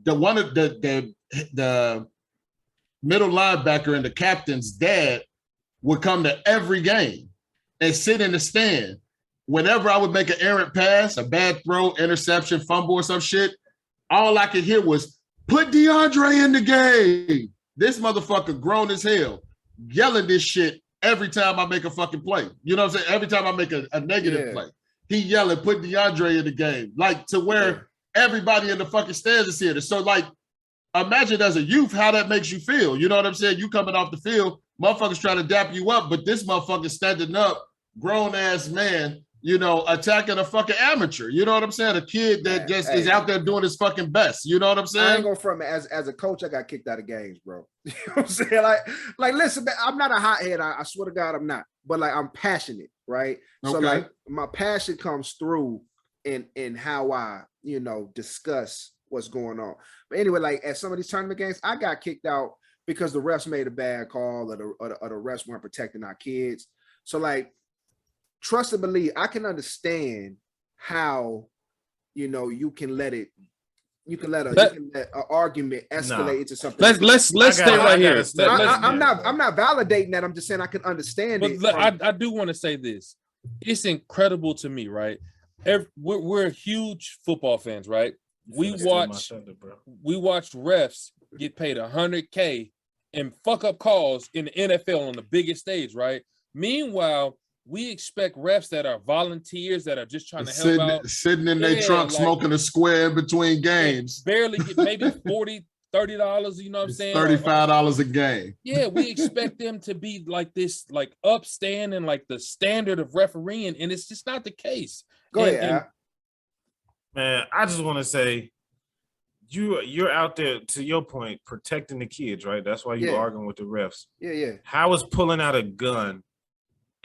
Speaker 4: the middle linebacker and the captain's dad would come to every game and sit in the stand. Whenever I would make an errant pass, a bad throw, interception, fumble, or some shit, all I could hear was, put DeAndre in the game. This motherfucker grown as hell, yelling this shit every time I make a fucking play. You know what I'm saying? Every time I make a negative play, he yelling, put DeAndre in the game. Like, to where everybody in the fucking stands is here. So, like, imagine as a youth how that makes you feel. You know what I'm saying? You coming off the field, motherfuckers trying to dap you up, but this motherfucker standing up, grown-ass man, you know, attacking a fucking amateur. You know what I'm saying? A kid that just is out there doing his fucking best. You know what I'm saying?
Speaker 1: I ain't going from as a coach, I got kicked out of games, bro. You know what I'm saying? Like listen, man, I'm not a hothead. I swear to God, I'm not. But like, I'm passionate, right? Okay. So like, my passion comes through in how I, you know, discuss what's going on. But anyway, like at some of these tournament games, I got kicked out because the refs made a bad call, or the refs weren't protecting our kids. So like, trust and believe, I can understand how, you know, you can let an argument escalate into something.
Speaker 3: Let's stay right here.
Speaker 1: I'm not validating that. I'm just saying I can understand it.
Speaker 3: I do want to say this. It's incredible to me, right? We're huge football fans, right? We watch refs get paid $100K and fuck up calls in the NFL on the biggest stage, right? Meanwhile, we expect refs that are volunteers that are just trying to help out.
Speaker 4: Sitting in their trunk, like, smoking a square in between games.
Speaker 3: Barely get maybe $40, $30, you know what I'm saying?
Speaker 4: $35 a game.
Speaker 3: Yeah, we expect them to be like this, like upstanding, like the standard of refereeing, and it's just not the case.
Speaker 1: Go ahead.
Speaker 2: Man, I just want to say, you're out there, to your point, protecting the kids, right? That's why you're arguing with the refs.
Speaker 1: Yeah.
Speaker 2: How is pulling out a gun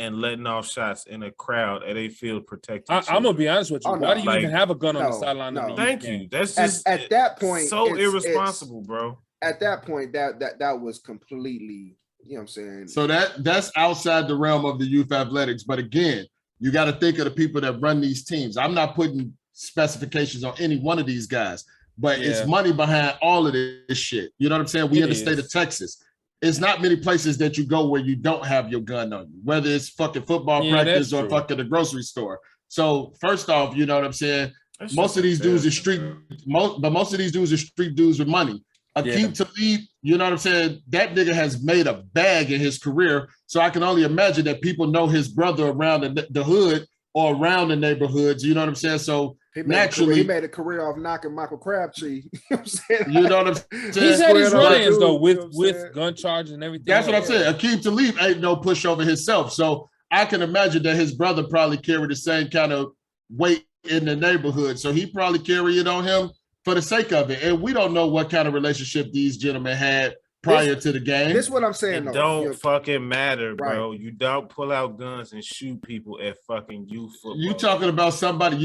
Speaker 2: and letting off shots in a crowd at a field protecting?
Speaker 3: I'm gonna be honest with you. Why do you even have a gun on the sideline?
Speaker 1: No.
Speaker 2: Thank you. That's just
Speaker 1: at that point
Speaker 2: so irresponsible, bro.
Speaker 1: At that point, that was completely, you know what I'm saying?
Speaker 4: So that's outside the realm of the youth athletics. But again, you got to think of the people that run these teams. I'm not putting specifications on any one of these guys, but it's money behind all of this shit. You know what I'm saying? We in the state of Texas. It's not many places that you go where you don't have your gun on you, whether it's fucking football practice or fucking the grocery store. So first off, you know what I'm saying? Most of these dudes are street dudes with money. Aqib Talib, you know what I'm saying? That nigga has made a bag in his career. So I can only imagine that people know his brother around the hood or around the neighborhoods. You know what I'm saying? So naturally,
Speaker 1: he made a career off knocking Michael Crabtree. You know what I'm saying?
Speaker 4: You know what I'm saying?
Speaker 3: He's had his run-ins though with gun charges and everything.
Speaker 4: That's what I'm saying. Aqib Talib ain't no pushover himself. So I can imagine that his brother probably carried the same kind of weight in the neighborhood. So he probably carried it on him for the sake of it. And we don't know what kind of relationship these gentlemen had prior to the game.
Speaker 1: This is what I'm saying.
Speaker 2: It don't fucking matter, bro. Right. You don't pull out guns and shoot people at fucking youth football.
Speaker 4: You talking about somebody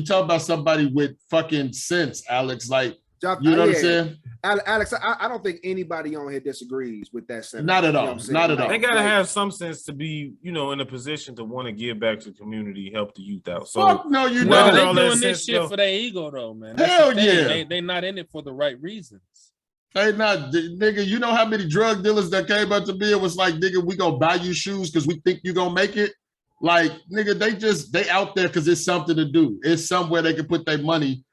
Speaker 4: with fucking sense, Alex. Like, you know what I'm saying?
Speaker 1: Alex, I don't think anybody on here disagrees with that sentence.
Speaker 4: Not at all. Not at all.
Speaker 2: They gotta have some sense to be, you know, in a position to want to give back to the community, help the youth out. So
Speaker 4: fuck no, you know
Speaker 3: they're doing this shit for their ego though, man.
Speaker 4: Hell yeah.
Speaker 3: They not in it for the right reasons.
Speaker 4: Hey, not nigga, you know how many drug dealers that came up to me and was like, nigga, we gonna buy you shoes because we think you gonna make it. Like, nigga, they out there because it's something to do. It's somewhere they can put their money,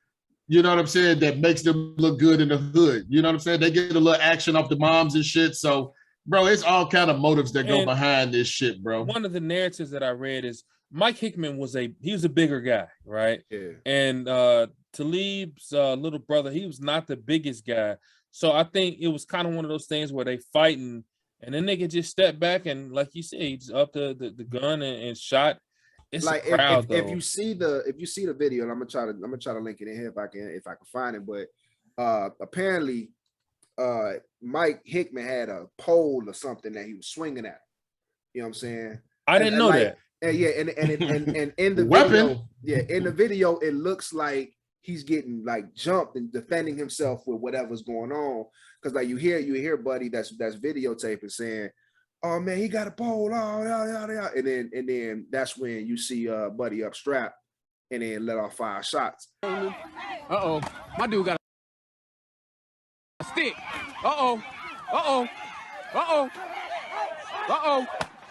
Speaker 4: you know what I'm saying, that makes them look good in the hood. You know what I'm saying? They get a little action off the moms and shit. So, bro, it's all kind of motives that go behind this shit, bro.
Speaker 3: One of the narratives that I read is Mike Hickman was a bigger guy, right?
Speaker 1: Yeah.
Speaker 3: And Talib's little brother, he was not the biggest guy. So I think it was kind of one of those things where they fighting, and then they could just step back and, like you said, he just up the gun and shot. It's
Speaker 1: like
Speaker 3: a crowd,
Speaker 1: if you see the video, and I'm gonna try to link it in here if I can find it. But apparently, Mike Hickman had a pole or something that he was swinging at. You know what I'm saying?
Speaker 3: I didn't know that.
Speaker 1: And in the
Speaker 4: weapon,
Speaker 1: in the video, it looks like he's getting like jumped and defending himself with whatever's going on. Because like you hear Buddy that's videotaping saying, "Oh man, he got a pole," and then that's when you see Buddy up strapped and then let off 5 shots.
Speaker 7: My dude got
Speaker 3: it. Uh-oh. Uh-oh. Uh-oh. Uh-oh.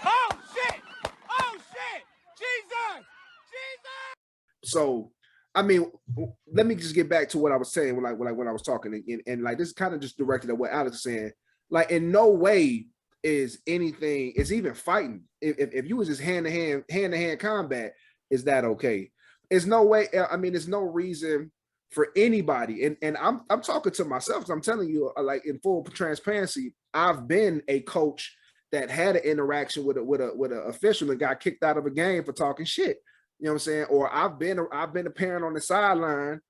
Speaker 3: Oh, shit. Oh, shit. Jesus. Jesus.
Speaker 1: So, I mean, let me just get back to what I was saying, like when I was talking, and like this kind of just directed at what Alex is saying. Like, in no way is anything, is even fighting. If you was just hand-to-hand combat, is that okay? There's no way. I mean, there's no reason for anybody, and I'm talking to myself because I'm telling you, like in full transparency, I've been a coach that had an interaction with an official and got kicked out of a game for talking shit. You know what I'm saying? Or I've been a parent on the sideline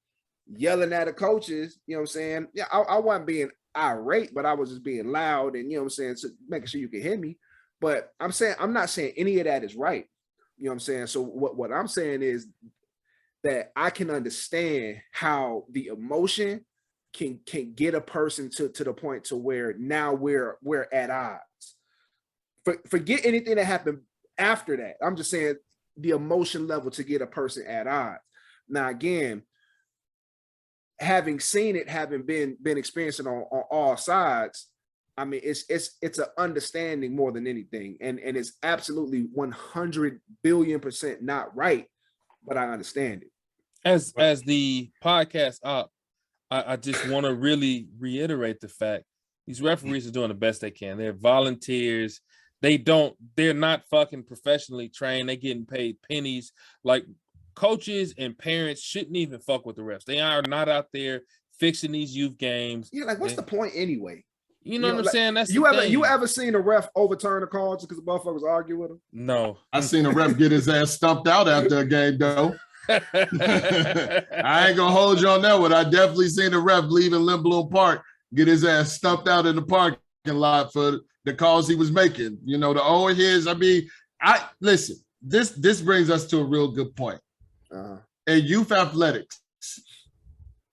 Speaker 1: yelling at the coaches. You know what I'm saying? Yeah, I wasn't being irate, but I was just being loud and, you know what I'm saying, so making sure you can hear me. But I'm not saying any of that is right. You know what I'm saying? So what I'm saying is that I can understand how the emotion can get a person to the point to where now we're at odds. Forget anything that happened after that. I'm just saying the emotion level to get a person at odds. Now, again, having seen it, having been experiencing on all sides, I mean, it's an understanding more than anything, and it's absolutely 100 billion% not right, but I understand it.
Speaker 3: As the podcast up, I just want to really reiterate the fact these referees are doing the best they can. They're volunteers. They're not fucking professionally trained. They're getting paid pennies. Like, coaches and parents shouldn't even fuck with the refs. They are not out there fixing these youth games.
Speaker 1: Yeah, like, what's the point anyway?
Speaker 3: You know what I'm saying? That's
Speaker 1: you ever seen a ref overturn a call just because the motherfuckers argue with him?
Speaker 3: No.
Speaker 4: I seen a ref get his ass stumped out after a game, though. I ain't gonna hold you on that one. I definitely seen a ref leaving Lindblom Park get his ass stumped out in the parking lot for the calls he was making. You know, the old heads. I mean, listen. This brings us to a real good point. In youth athletics,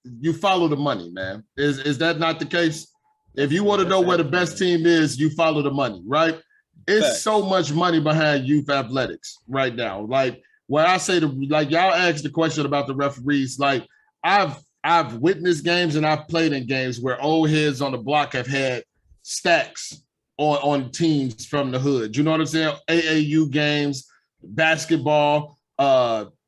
Speaker 4: you follow the money, man. Is that not the case? If you want to know where the best team is, you follow the money, right? It's so much money behind youth athletics right now. Like, when I say y'all asked the question about the referees, like, I've witnessed games and I've played in games where old heads on the block have had stacks on teams from the hood. You know what I'm saying? AAU games, basketball,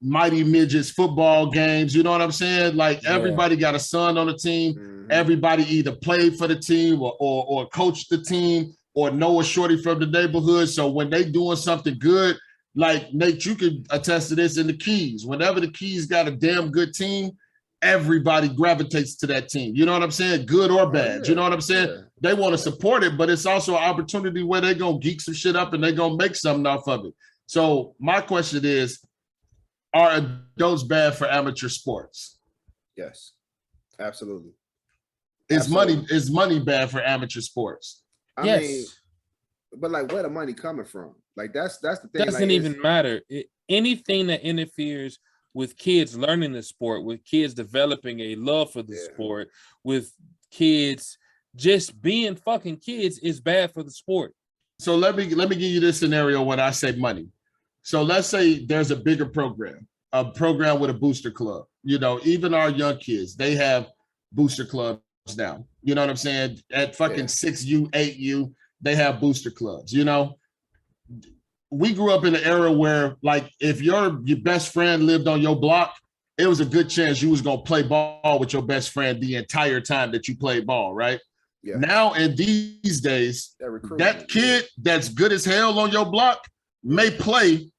Speaker 4: mighty midgets football games. You know what I'm saying? Like, everybody got a son on the team. Mm-hmm. Everybody either played for the team or coached the team or know a shorty from the neighborhood. So when they doing something good, like, Nate, you can attest to this in the Keys. Whenever the Keys got a damn good team, everybody gravitates to that team. You know what I'm saying? Good or bad. Yeah. You know what I'm saying? Yeah. They want to support it, but it's also an opportunity where they're going to geek some shit up and they're going to make something off of it. So my question is, are adults bad for amateur sports?
Speaker 1: Yes, absolutely.
Speaker 4: Is money bad for amateur sports?
Speaker 1: I mean, but like, where the money coming from? Like, that's the thing.
Speaker 3: Doesn't even matter. Anything that interferes with kids learning the sport, with kids developing a love for the sport, with kids just being fucking kids, is bad for the sport.
Speaker 4: So let me give you this scenario when I say money. So let's say there's a bigger program, with a booster club. You know, even our young kids, they have booster clubs now. You know what I'm saying? At fucking 6U, 8U, they have booster clubs. You know, we grew up in an era where, like, if your best friend lived on your block, it was a good chance you was gonna play ball with your best friend the entire time that you played ball, right? Yeah. Now, in these days, that kid that's good as hell on your block may play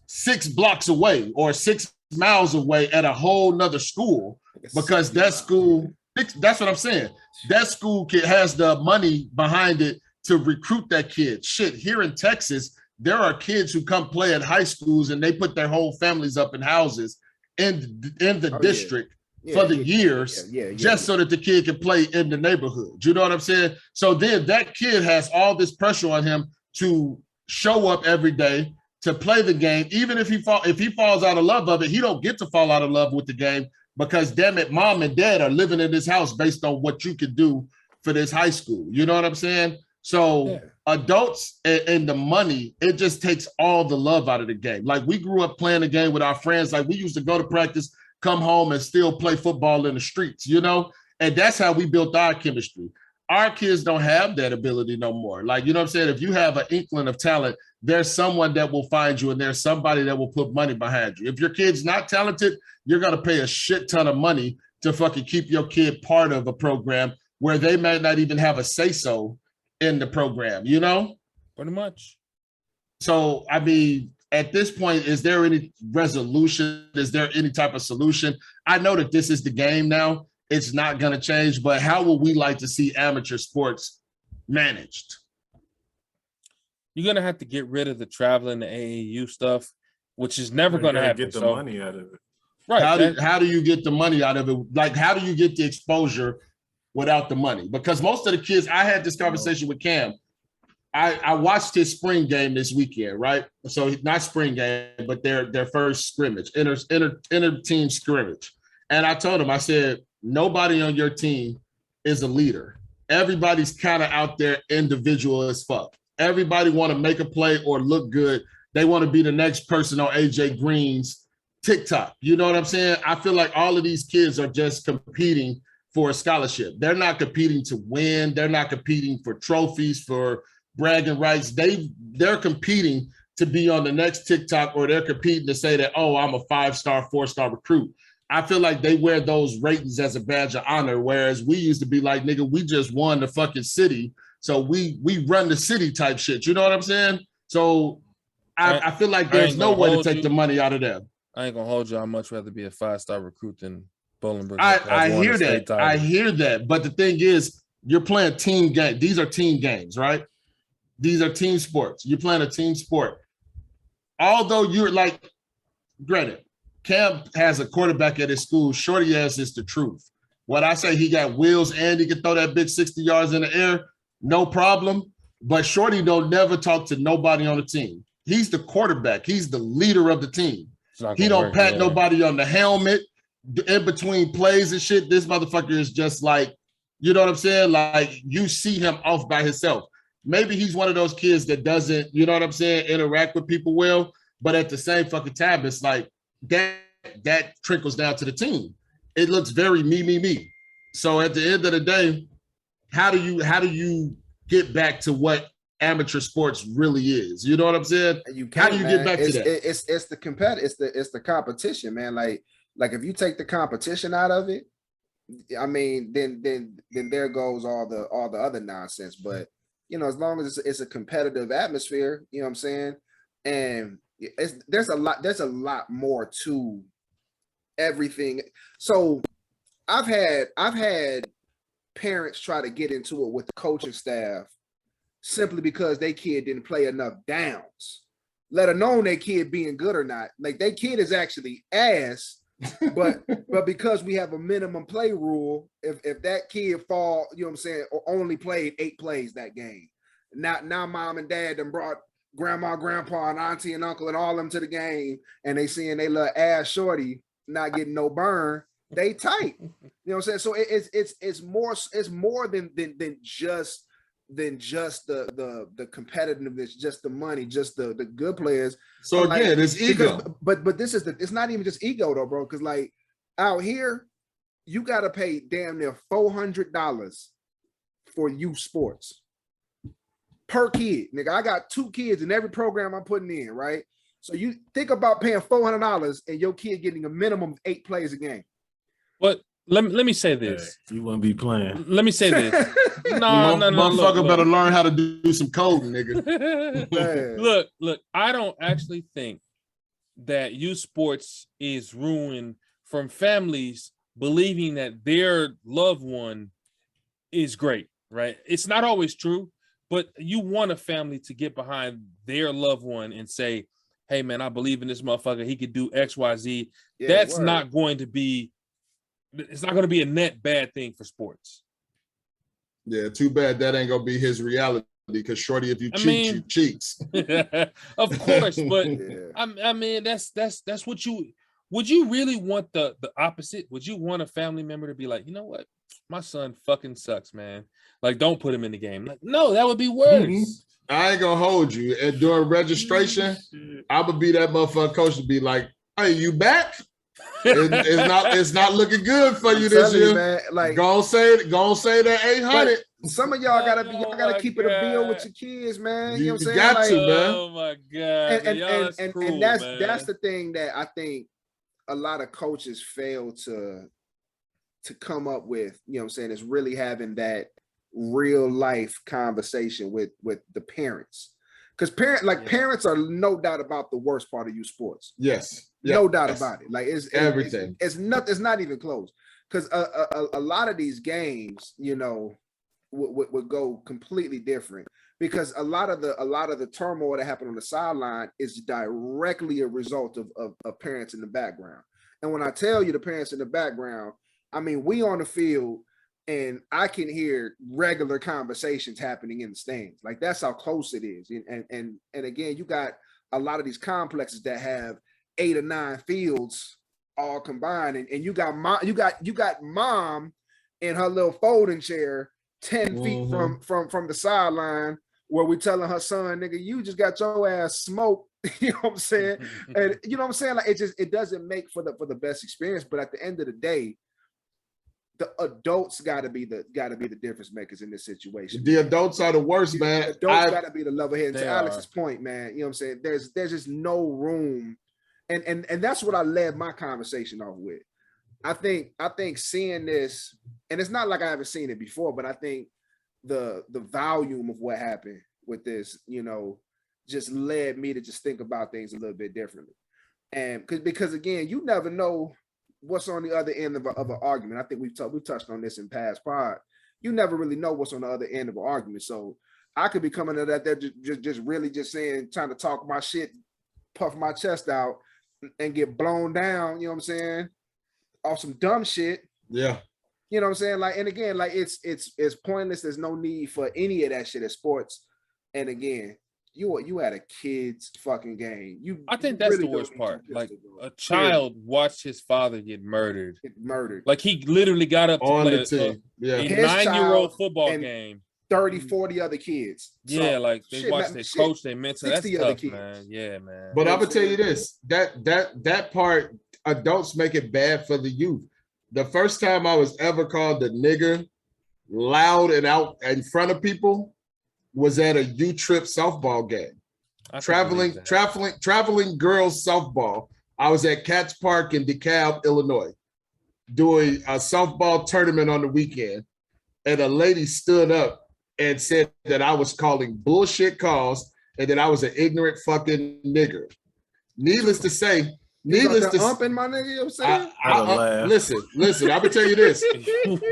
Speaker 4: 6 blocks away or 6 miles away at a whole nother school, because that school, that's what I'm saying. That school kid has the money behind it to recruit that kid. Shit, here in Texas, there are kids who come play at high schools and they put their whole families up in houses in the district for the years, just so that the kid can play in the neighborhood. You know what I'm saying? So then that kid has all this pressure on him to show up every day, to play the game. Even if he falls out of love of it, he don't get to fall out of love with the game, because damn it, mom and dad are living in this house based on what you can do for this high school. You know what I'm saying? So adults and the money, it just takes all the love out of the game. Like, we grew up playing the game with our friends. Like, we used to go to practice, come home and still play football in the streets, you know? And that's how we built our chemistry. Our kids don't have that ability no more. Like, you know what I'm saying? If you have an inkling of talent, there's someone that will find you and there's somebody that will put money behind you. If your kid's not talented, you're going to pay a shit ton of money to fucking keep your kid part of a program where they might not even have a say-so in the program, you know?
Speaker 3: Pretty much.
Speaker 4: So, I mean, at this point, is there any resolution? Is there any type of solution? I know that this is the game now. It's not going to change, but how would we like to see amateur sports managed?
Speaker 3: You're going to have to get rid of the traveling, the AAU stuff, which is never going to happen.
Speaker 2: Get the money out of it.
Speaker 3: Right.
Speaker 4: How do you get the money out of it? Like, how do you get the exposure without the money? Because most of the kids, I had this conversation with Cam. I watched his spring game this weekend, right? So not spring game, but their first scrimmage, inter team scrimmage. And I told him, I said, nobody on your team is a leader. Everybody's kind of out there individual as fuck. Everybody want to make a play or look good. They want to be the next person on AJ Green's TikTok. You know what I'm saying? I feel like all of these kids are just competing for a scholarship. They're not competing to win. They're not competing for trophies, for bragging rights. They're competing to be on the next TikTok, or they're competing to say that, oh, I'm a 5-star, 4-star recruit. I feel like they wear those ratings as a badge of honor, whereas we used to be like, nigga, we just won the fucking city, so we run the city type shit. You know what I'm saying? So I feel like there's no way to take the money out of them.
Speaker 3: I ain't gonna hold you. I'd much rather be a 5-star recruit than Bolingbrook.
Speaker 4: I hear that. I hear that. But the thing is, you're playing team game. These are team games, right? These are team sports. You're playing a team sport. Although you're like, granted, Cam has a quarterback at his school. Shorty ass is the truth. When I say he got wheels and he can throw that bitch 60 yards in the air, no problem. But Shorty don't never talk to nobody on the team. He's the quarterback. He's the leader of the team. He don't pat nobody on the helmet in between plays and shit. This motherfucker is just like, you know what I'm saying? Like, you see him off by himself. Maybe he's one of those kids that doesn't, you know what I'm saying, interact with people well. But at the same fucking time, it's like, that trickles down to the team. It looks very me. So at the end of the day, how do you get back to what amateur sports really is? You know what I'm saying? How do you get back to that?
Speaker 1: It's the competition, man. Like if you take the competition out of it, I mean, then there goes all the other nonsense. But you know, as long as it's a competitive atmosphere, you know what I'm saying, and there's a lot more to everything. So I've had parents try to get into it with the coaching staff simply because their kid didn't play enough downs, let alone their kid being good or not. Like, their kid is actually ass, but because we have a minimum play rule, if that kid fall, you know what I'm saying, or only played 8 plays that game, now mom and dad done brought grandma, grandpa, and auntie and uncle and all them to the game, and they seeing they little ass Shorty not getting no burn, they tight. You know what I'm saying? So it's more than just the competitiveness, just the money, just the good players.
Speaker 4: So again, like, it's ego.
Speaker 1: But this is it's not even just ego though, bro. Because like out here, you got to pay damn near $400 for youth sports per kid. Nigga, I got 2 kids in every program I'm putting in, right? So you think about paying $400 and your kid getting a minimum of 8 plays a game.
Speaker 3: But let me say this.
Speaker 2: You wouldn't be playing.
Speaker 3: Let me say this. No.
Speaker 4: Motherfucker better learn how to do some coding, nigga.
Speaker 3: Look, I don't actually think that youth sports is ruined from families believing that their loved one is great, right? It's not always true, but you want a family to get behind their loved one and say, hey, man, I believe in this motherfucker. He could do X, Y, Z. Yeah, that's not going to be, it's not going to be a net bad thing for sports.
Speaker 4: Yeah, too bad that ain't going to be his reality, because Shorty, if you cheat, you cheats.
Speaker 3: Of course, but yeah. I mean, that's what you, would you really want the opposite? Would you want a family member to be like, you know what? My son fucking sucks, man. Like, don't put him in the game. Like, no, that would be worse. Mm-hmm.
Speaker 4: I ain't gonna hold you. And during registration, I would be that motherfucker coach to be like, hey, you back? It's not looking good for you
Speaker 1: I'm
Speaker 4: this
Speaker 1: telling you,
Speaker 4: year.
Speaker 1: man. Like
Speaker 4: Go say that 800.
Speaker 1: some of y'all gotta
Speaker 3: Oh
Speaker 1: gotta
Speaker 3: my
Speaker 1: keep it a bill with
Speaker 3: God.
Speaker 1: your kids, man.
Speaker 4: You
Speaker 1: You know what I'm saying?
Speaker 4: got
Speaker 1: Like,
Speaker 4: to, man.
Speaker 3: Oh my God, man. Y'all, that's cruel,
Speaker 1: that's
Speaker 3: man.
Speaker 1: the thing that I think a lot of coaches fail to come up with, you know what I'm saying, is really having that real life conversation with the parents. Because parents are no doubt about the worst part of youth sports.
Speaker 4: Yes.
Speaker 1: No doubt
Speaker 4: Yes.
Speaker 1: about it. Like
Speaker 4: Everything.
Speaker 1: It's not even close. Because a lot of these games, you know, would go completely different. Because a lot of the turmoil that happened on the sideline is directly a result of parents in the background. And when I tell you the parents in the background, I mean, we on the field and I can hear regular conversations happening in the stands. Like that's how close it is. And again, you got a lot of these complexes that have 8 or 9 fields all combined, and you got mom in her little folding chair 10 feet from the sideline where we telling her son, nigga, you just got your ass smoked. You know what I'm saying? And you know what I'm saying? Like it doesn't make for the best experience, but at the end of the day, the adults gotta be the difference makers in this situation.
Speaker 4: The adults are the worst, man.
Speaker 1: The adults gotta be the level head. And
Speaker 3: They
Speaker 1: to Alex's
Speaker 3: are.
Speaker 1: point, man, you know what I'm saying? There's just no room. And that's what I led my conversation off with. I think seeing this, and it's not like I haven't seen it before, but I think the volume of what happened with this, you know, just led me to just think about things a little bit differently. And because again, you never know what's on the other end of an argument. I think we've touched on this in past pod. You never really know what's on the other end of an argument. So I could be coming to that just really just saying, trying to talk my shit, puff my chest out, and get blown down, you know what I'm saying, off some dumb shit.
Speaker 4: Yeah.
Speaker 1: You know what I'm saying? Like, and again, like it's pointless. There's no need for any of that shit at sports. And again, you had a kid's fucking game.
Speaker 3: I think that's
Speaker 1: really
Speaker 3: the worst
Speaker 1: don't need
Speaker 3: part.
Speaker 1: two
Speaker 3: Like
Speaker 1: pistols, bro.
Speaker 3: a child watched his father get murdered.
Speaker 1: Get murdered.
Speaker 3: Like he literally got up to
Speaker 4: On
Speaker 3: play
Speaker 4: the team. Yeah.
Speaker 3: a
Speaker 1: His
Speaker 3: 9-year-old
Speaker 1: child
Speaker 3: football
Speaker 1: and
Speaker 3: game.
Speaker 1: 30, 40 other kids. So,
Speaker 3: Yeah, like they
Speaker 1: shit,
Speaker 3: watched
Speaker 1: man,
Speaker 3: their
Speaker 1: shit,
Speaker 3: coach, they mentor. That's
Speaker 1: 60 other
Speaker 3: tough,
Speaker 1: kids.
Speaker 3: man. Yeah, man.
Speaker 4: But
Speaker 1: You know
Speaker 4: I'm
Speaker 1: what
Speaker 4: gonna tell
Speaker 1: I'm
Speaker 4: you this: that part, adults make it bad for the youth. The first time I was ever called a nigger, loud and out in front of people, was at a U-Trip softball game.
Speaker 3: I can believe that.
Speaker 4: Traveling girls softball. I was at Katz Park in DeKalb, Illinois, doing a softball tournament on the weekend, and a lady stood up and said that I was calling bullshit calls and that I was an ignorant fucking nigger. Needless to say,
Speaker 1: umping, my nigga, you know what I'm saying?
Speaker 4: listen, I'm gonna tell you this.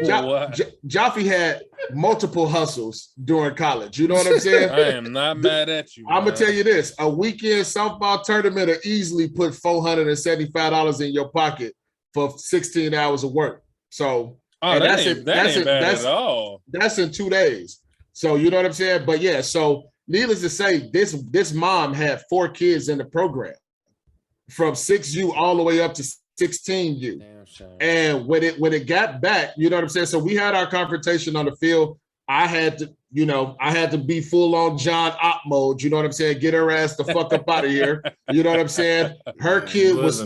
Speaker 3: What?
Speaker 4: Jaffe had multiple hustles during college. You know what I'm saying?
Speaker 3: I am not mad at you.
Speaker 4: I'm
Speaker 3: man.
Speaker 4: gonna tell you this: a weekend softball tournament will easily put $475 in your pocket for 16 hours of work. So,
Speaker 3: Oh,
Speaker 4: and
Speaker 3: that ain't bad at all.
Speaker 4: that's in 2 days. So you know what I'm saying? But yeah, so needless to say, this mom had 4 kids in the program, from 6U all the way up to 16U.
Speaker 3: Damn shame.
Speaker 4: And when it got back, you know what I'm saying? So we had our confrontation on the field. I had to be full on John Ott mode. You know what I'm saying? Get her ass the fuck up out of here. You know what I'm saying? Her kid was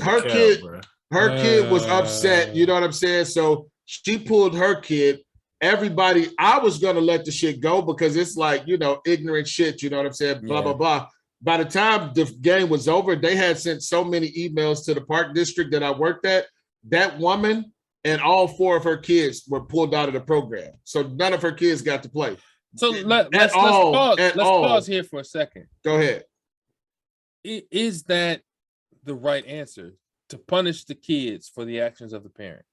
Speaker 4: upset. You know what I'm saying? So she pulled her kid. Everybody, I was gonna let the shit go because it's like, you know, ignorant shit. You know what I'm saying? Blah,
Speaker 3: Yeah.
Speaker 4: blah, blah. By the time the game was over, they had sent so many emails to the park district that I worked at. That woman and all 4 of her kids were pulled out of the program. So none of her kids got to play.
Speaker 3: So let's pause here for a second.
Speaker 4: Go ahead.
Speaker 3: Is that the right answer, to punish the kids for the actions of the parent?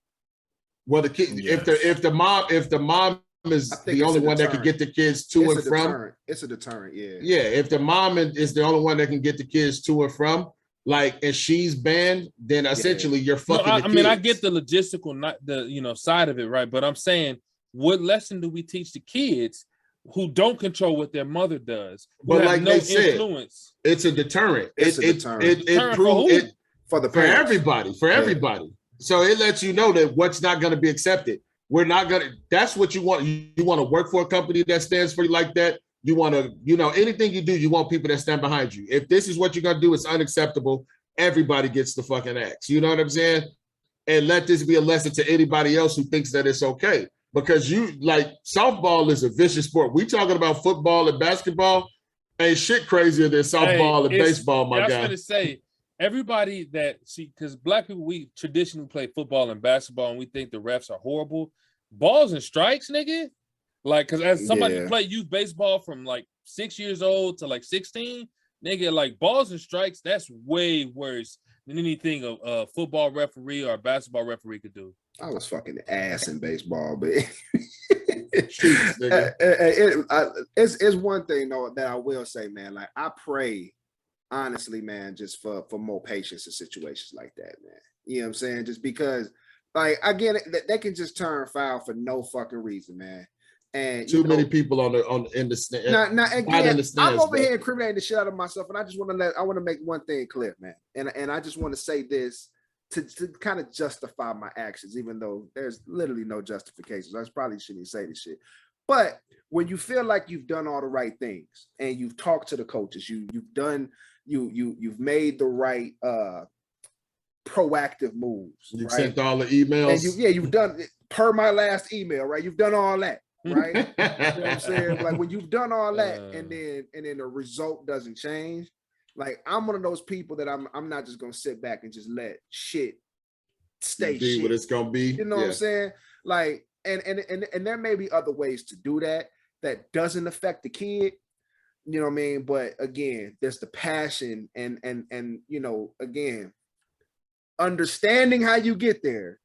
Speaker 4: Well, the kid,
Speaker 2: Yes.
Speaker 4: if the mom is
Speaker 1: I think
Speaker 4: the
Speaker 1: it's
Speaker 4: only
Speaker 1: a
Speaker 4: one that can
Speaker 1: deterrent.
Speaker 4: get the kids to and from,
Speaker 1: It's a deterrent, yeah.
Speaker 4: yeah. If the mom is the only one that can get the kids to and from, like, and she's banned, then essentially you're
Speaker 3: No,
Speaker 4: fucking.
Speaker 3: I mean, I get the logistical, not the side of it, right? But I'm saying, what lesson do we teach the kids who don't control what their mother does, who
Speaker 4: But
Speaker 3: have
Speaker 4: like
Speaker 3: no
Speaker 4: they said,
Speaker 3: influence?
Speaker 4: it's a deterrent.
Speaker 1: It's a deterrent.
Speaker 4: It
Speaker 3: Deterrent for who?
Speaker 4: proves it
Speaker 1: For the
Speaker 4: for
Speaker 1: parents.
Speaker 4: everybody, everybody. So it lets you know that what's not going to be accepted. We're not going to, that's what you want. You want to work for a company that stands for you like that. You want to, anything you do, you want people that stand behind you. If this is what you're going to do, it's unacceptable. everybody gets the fucking axe. You know what I'm saying? And let this be a lesson to anybody else who thinks that it's okay. Because softball is a vicious sport. We talking about football and basketball, ain't shit crazier than softball and baseball, my guy.
Speaker 3: I was gonna say, everybody because black people, we traditionally play football and basketball, and we think the refs are horrible. Balls and strikes, nigga. Like, because as somebody who played youth baseball from like 6 years old to like 16, nigga, like balls and strikes, that's way worse than anything a football referee or a basketball referee could do.
Speaker 1: I was fucking ass in baseball, but it's one thing though that I will say, man. Like, I pray, honestly, man, just for more patience in situations like that, man. You know what I'm saying? Just because, like, again, they can just turn foul for no fucking reason, man. And
Speaker 4: too many people in the stand.
Speaker 1: Now, again, I'm over here incriminating the shit out of myself, and I just want to make one thing clear, man. And I just want to say this to kind of justify my actions, even though there's literally no justifications. I probably shouldn't say this shit. But when you feel like you've done all the right things and you've talked to the coaches, you've made the right proactive moves.
Speaker 4: You
Speaker 1: right?
Speaker 4: sent all the emails.
Speaker 1: And you've done per my last email, right? You've done all that. Right, you know what I'm saying? Like, when you've done all that and then the result doesn't change, like, I'm one of those people that I'm not just gonna sit back and just let shit stay
Speaker 4: be
Speaker 1: shit.
Speaker 4: What it's gonna be.
Speaker 1: You know what I'm saying? Like, and there may be other ways to do that doesn't affect the kid. You know what I mean? But again, there's the passion and you know, again, understanding how you get there.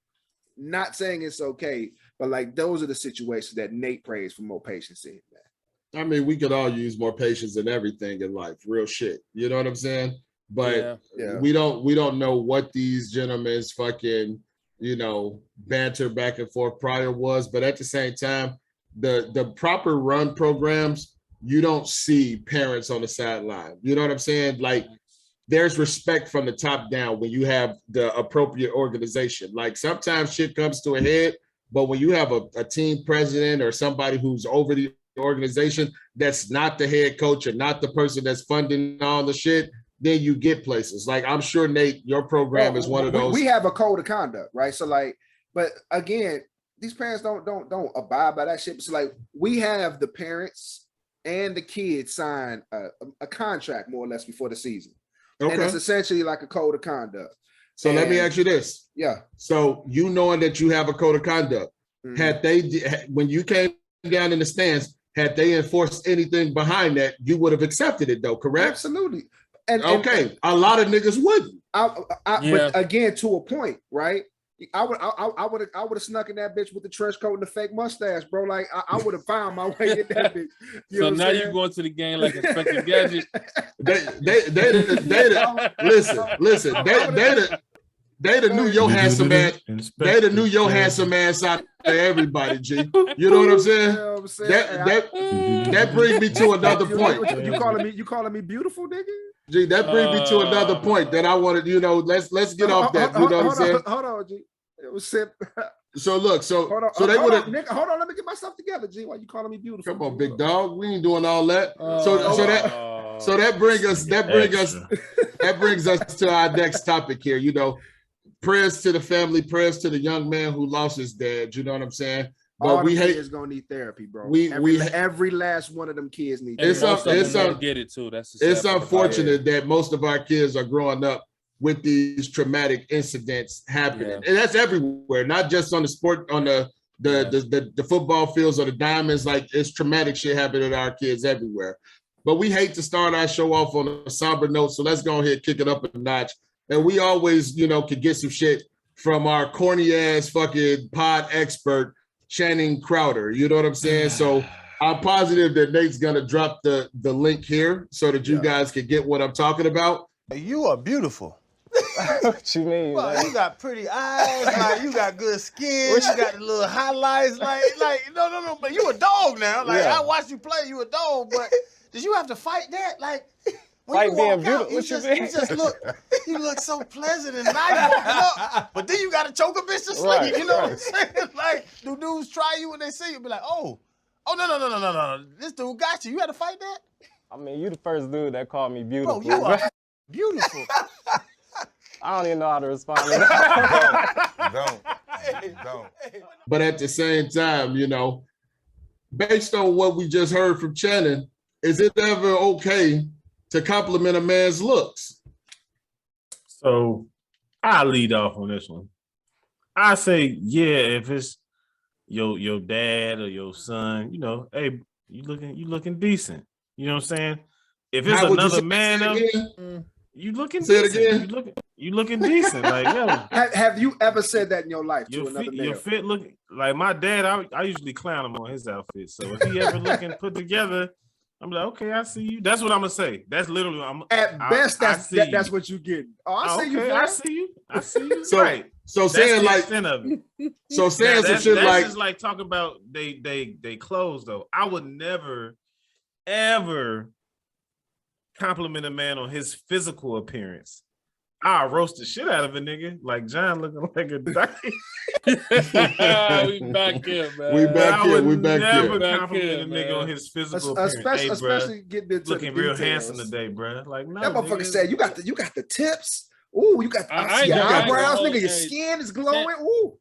Speaker 1: Not saying it's okay, but like, those are the situations that Nate prays for more patience in, man.
Speaker 4: I mean, we could all use more patience in everything in life, real shit. You know what I'm saying? But we don't know what these gentlemen's fucking, you know, banter back and forth prior was. But at the same time, the proper run programs, you don't see parents on the sideline. You know what I'm saying? Like, there's respect from the top down when you have the appropriate organization. Like, sometimes shit comes to a head, but when you have a team president or somebody who's over the organization that's not the head coach or not the person that's funding all the shit, then you get places. Like, I'm sure, Nate, your program is one of those.
Speaker 1: We have a code of conduct, right? So, like, but again, these parents don't abide by that shit. So, like, we have the parents and the kids sign a contract more or less before the season. Okay. And it's essentially like a code of conduct.
Speaker 4: So let me ask you this.
Speaker 1: Yeah.
Speaker 4: So, you knowing that you have a code of conduct, had they, when you came down in the stands, had they enforced anything behind that, you would have accepted it though, correct?
Speaker 1: Absolutely.
Speaker 4: And a lot of niggas wouldn't.
Speaker 1: But again, to a point, right? I would have snuck in that bitch with the trench coat and the fake mustache, bro. Like, I would have found my way in that bitch.
Speaker 3: So now you're going to the game like Inspector Gadget.
Speaker 4: Listen. They knew your handsome ass. They knew your handsome ass out to everybody, G. You know what I'm saying? That brings me to another point.
Speaker 1: You calling me beautiful, nigga?
Speaker 4: G, that brings me to another point that I wanted. You know, let's get off that. You know what I'm saying?
Speaker 1: Hold on, G. It was simple.
Speaker 4: So look,
Speaker 1: hold on, let me get myself together, G. Why you calling me beautiful?
Speaker 4: Come on, big dog. We ain't doing all that. So that brings us to our next topic here. You know, prayers to the family, prayers to the young man who lost his dad. You know what I'm saying? But
Speaker 1: all kids gonna need therapy, bro. Every last one of them kids need therapy.
Speaker 4: It's unfortunate that most of our kids are growing up with these traumatic incidents happening, and that's everywhere, not just on the sport, on the football fields or the diamonds. Like, it's traumatic shit happening to our kids everywhere. But we hate to start our show off on a somber note, so let's go ahead and kick it up a notch. And we always, you know, could get some shit from our corny ass fucking pod expert, Channing Crowder. You know what I'm saying? So I'm positive that Nate's gonna drop the link here so that you guys can get what I'm talking about.
Speaker 7: You are beautiful.
Speaker 8: What you mean?
Speaker 7: Well, you got pretty eyes, like you got good skin, you got the little highlights, like no, but you a dog now. Like, I watched you play, you a dog, but did you have to fight that? Like, when you walk out, you look so pleasant and nice walking up, but then you got to choke a bitch to sleep. You know what I'm saying? Like, do dudes try you when they see you? Be like, oh, no, this dude got you. You had to fight that?
Speaker 8: I mean, you the first dude that called me beautiful.
Speaker 7: Bro, you are beautiful.
Speaker 8: I don't even know how to respond to that.
Speaker 9: Don't.
Speaker 4: But at the same time, you know, based on what we just heard from Channing, is it ever okay to compliment a man's looks?
Speaker 2: So I'll lead off on this one. I say, yeah, if it's your dad or your son, you know, hey, you looking decent. You know what I'm saying? If it's
Speaker 4: How would you
Speaker 2: another
Speaker 4: say
Speaker 2: man,
Speaker 4: it
Speaker 2: you looking
Speaker 4: Say it
Speaker 2: decent.
Speaker 4: again.
Speaker 2: You looking decent. Like, yo,
Speaker 1: Have you ever said that in your life to
Speaker 2: your
Speaker 1: another
Speaker 2: fit,
Speaker 1: male?
Speaker 2: your fit look like my dad. I usually clown him on his outfit. So if he ever looking put together, I'm like, okay, I see you. That's what I'm gonna say. That's literally.
Speaker 1: At best, that's
Speaker 2: I see
Speaker 1: that's
Speaker 2: you.
Speaker 1: what you get. Oh, I see you.
Speaker 2: Okay,
Speaker 1: fam.
Speaker 2: I see you. I see you.
Speaker 4: So,
Speaker 2: right.
Speaker 4: so
Speaker 2: That's
Speaker 4: saying
Speaker 2: the
Speaker 4: like,
Speaker 2: extent of it.
Speaker 4: so saying some shit
Speaker 2: that's
Speaker 4: like,
Speaker 2: just like talking about they clothes though. I would never ever compliment a man on his physical appearance. I'll roast the shit out of a nigga like John looking like a dyke.
Speaker 3: We back here, man.
Speaker 4: We back
Speaker 2: I
Speaker 4: here,
Speaker 2: would
Speaker 4: we back
Speaker 2: never
Speaker 4: here.
Speaker 3: Back
Speaker 2: compliment
Speaker 3: here,
Speaker 2: a nigga
Speaker 3: man.
Speaker 2: on his physical appearance.
Speaker 1: Especially,
Speaker 2: Hey, bruh,
Speaker 1: especially getting into
Speaker 2: looking
Speaker 1: the
Speaker 2: real
Speaker 1: details.
Speaker 2: handsome today, bro. Like no,
Speaker 1: That motherfucker
Speaker 2: nigga.
Speaker 1: said, "You got the tips. Ooh, you got
Speaker 3: I
Speaker 1: I see your
Speaker 3: ain't gonna
Speaker 1: eyebrows,
Speaker 3: hold-
Speaker 1: nigga. Your
Speaker 3: hey,
Speaker 1: skin is glowing. Ooh,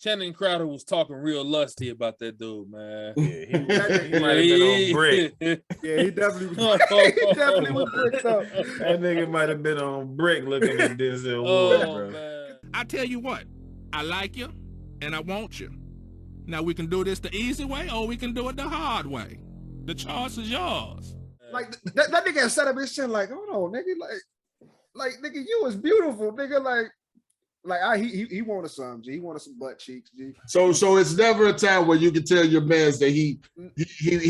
Speaker 3: Channing Crowder was talking real lusty about that dude, man.
Speaker 2: Yeah, he might have been on brick.
Speaker 1: yeah, he definitely he definitely was bricked up.
Speaker 2: That nigga might have been on brick looking at Denzel Ward,
Speaker 3: Oh
Speaker 2: bro.
Speaker 3: man.
Speaker 10: I tell you what, I like you and I want you. Now we can do this the easy way or we can do it the hard way. The choice is yours.
Speaker 1: Like that nigga had set up his chin. Like, hold on, nigga. Like nigga, you was beautiful, nigga. He wanted some, G. He wanted some butt cheeks, G.
Speaker 4: So it's never a time where you can tell your mans that he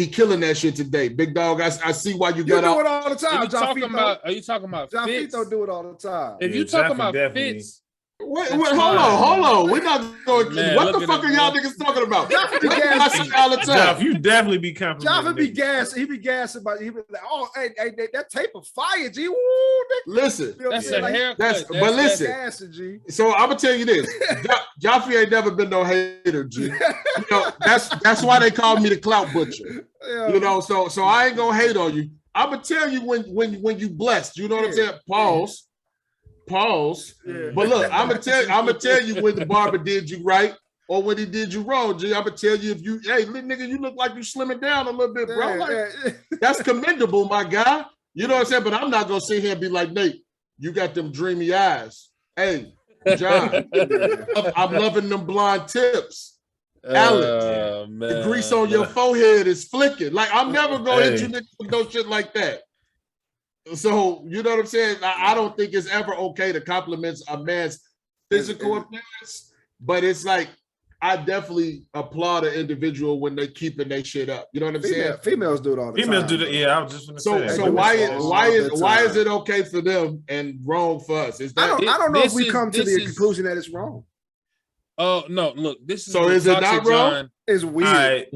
Speaker 4: killing that shit today. Big dog, I see why you
Speaker 1: You
Speaker 4: got
Speaker 1: do
Speaker 4: out.
Speaker 1: it all the time, John Fito.
Speaker 3: Are you talking about
Speaker 1: John
Speaker 3: Fitz?
Speaker 1: Fito do it all the time.
Speaker 3: If you
Speaker 2: Yeah,
Speaker 3: talking
Speaker 2: Jaffe
Speaker 3: about
Speaker 2: definitely.
Speaker 3: Fitz,
Speaker 4: Wait,
Speaker 3: That's
Speaker 4: hold
Speaker 3: fine.
Speaker 4: on. We're not going.
Speaker 3: Man,
Speaker 4: What
Speaker 3: look
Speaker 4: the
Speaker 3: at
Speaker 4: fuck
Speaker 3: it,
Speaker 4: are y'all
Speaker 3: bro.
Speaker 4: niggas talking about?
Speaker 1: Jaffe be
Speaker 4: I
Speaker 1: gassing.
Speaker 4: see all the time.
Speaker 2: Jeff, you definitely be complimenting.
Speaker 1: Jaffe be
Speaker 2: niggas.
Speaker 1: gassing. He be gassing, but he be like, "Oh, hey, that tape of fire, G. Woo, nigga."
Speaker 4: Listen,
Speaker 1: You know what I'm
Speaker 3: that's
Speaker 1: saying?
Speaker 3: a
Speaker 1: Like,
Speaker 3: haircut.
Speaker 4: that's-
Speaker 3: That's,
Speaker 4: but listen.
Speaker 1: gassing, G.
Speaker 4: so I'm gonna tell you this: Jaffe ain't never been no hater, G. You know, that's why they call me the clout butcher.
Speaker 1: Yeah.
Speaker 4: You know, so I ain't gonna hate on you. I'm gonna tell you when you blessed. You know what I'm saying? Pause.
Speaker 1: Yeah.
Speaker 4: But look, I'm gonna tell you when the barber did you right or when he did you wrong, G. I'm gonna tell you if you, hey, little nigga, you look like you slimming down a little bit, bro.
Speaker 1: Yeah,
Speaker 4: Like,
Speaker 1: yeah.
Speaker 4: that's commendable, my guy. You know what I'm saying? But I'm not gonna sit here and be like, Nate, you got them dreamy eyes. Hey, John, I'm loving them blonde tips. Alex,
Speaker 3: man.
Speaker 4: the grease on your forehead is flicking. Like, I'm never gonna hit
Speaker 2: Hey.
Speaker 4: you niggas with no shit like that. So, you know what I'm saying? I don't think it's ever okay to compliment a man's physical appearance, but it's like, I definitely applaud an individual when they keeping their shit up. You know what I'm saying?
Speaker 1: Females do it all the time.
Speaker 2: Females do that. Yeah, I was just gonna say.
Speaker 4: So,
Speaker 2: that.
Speaker 4: so
Speaker 1: do
Speaker 4: why
Speaker 1: it all the
Speaker 4: why is
Speaker 1: time.
Speaker 4: it okay for them and wrong for us? Is
Speaker 1: I
Speaker 4: that
Speaker 1: don't know if
Speaker 3: This
Speaker 1: we
Speaker 3: is-
Speaker 1: come to
Speaker 3: this
Speaker 1: the
Speaker 3: is-
Speaker 1: conclusion that it's wrong.
Speaker 3: Oh no! Look, this is
Speaker 4: So
Speaker 3: what
Speaker 4: is it not
Speaker 3: Toxic
Speaker 4: wrong?
Speaker 3: John.
Speaker 1: It's
Speaker 2: All
Speaker 1: weird.
Speaker 2: right,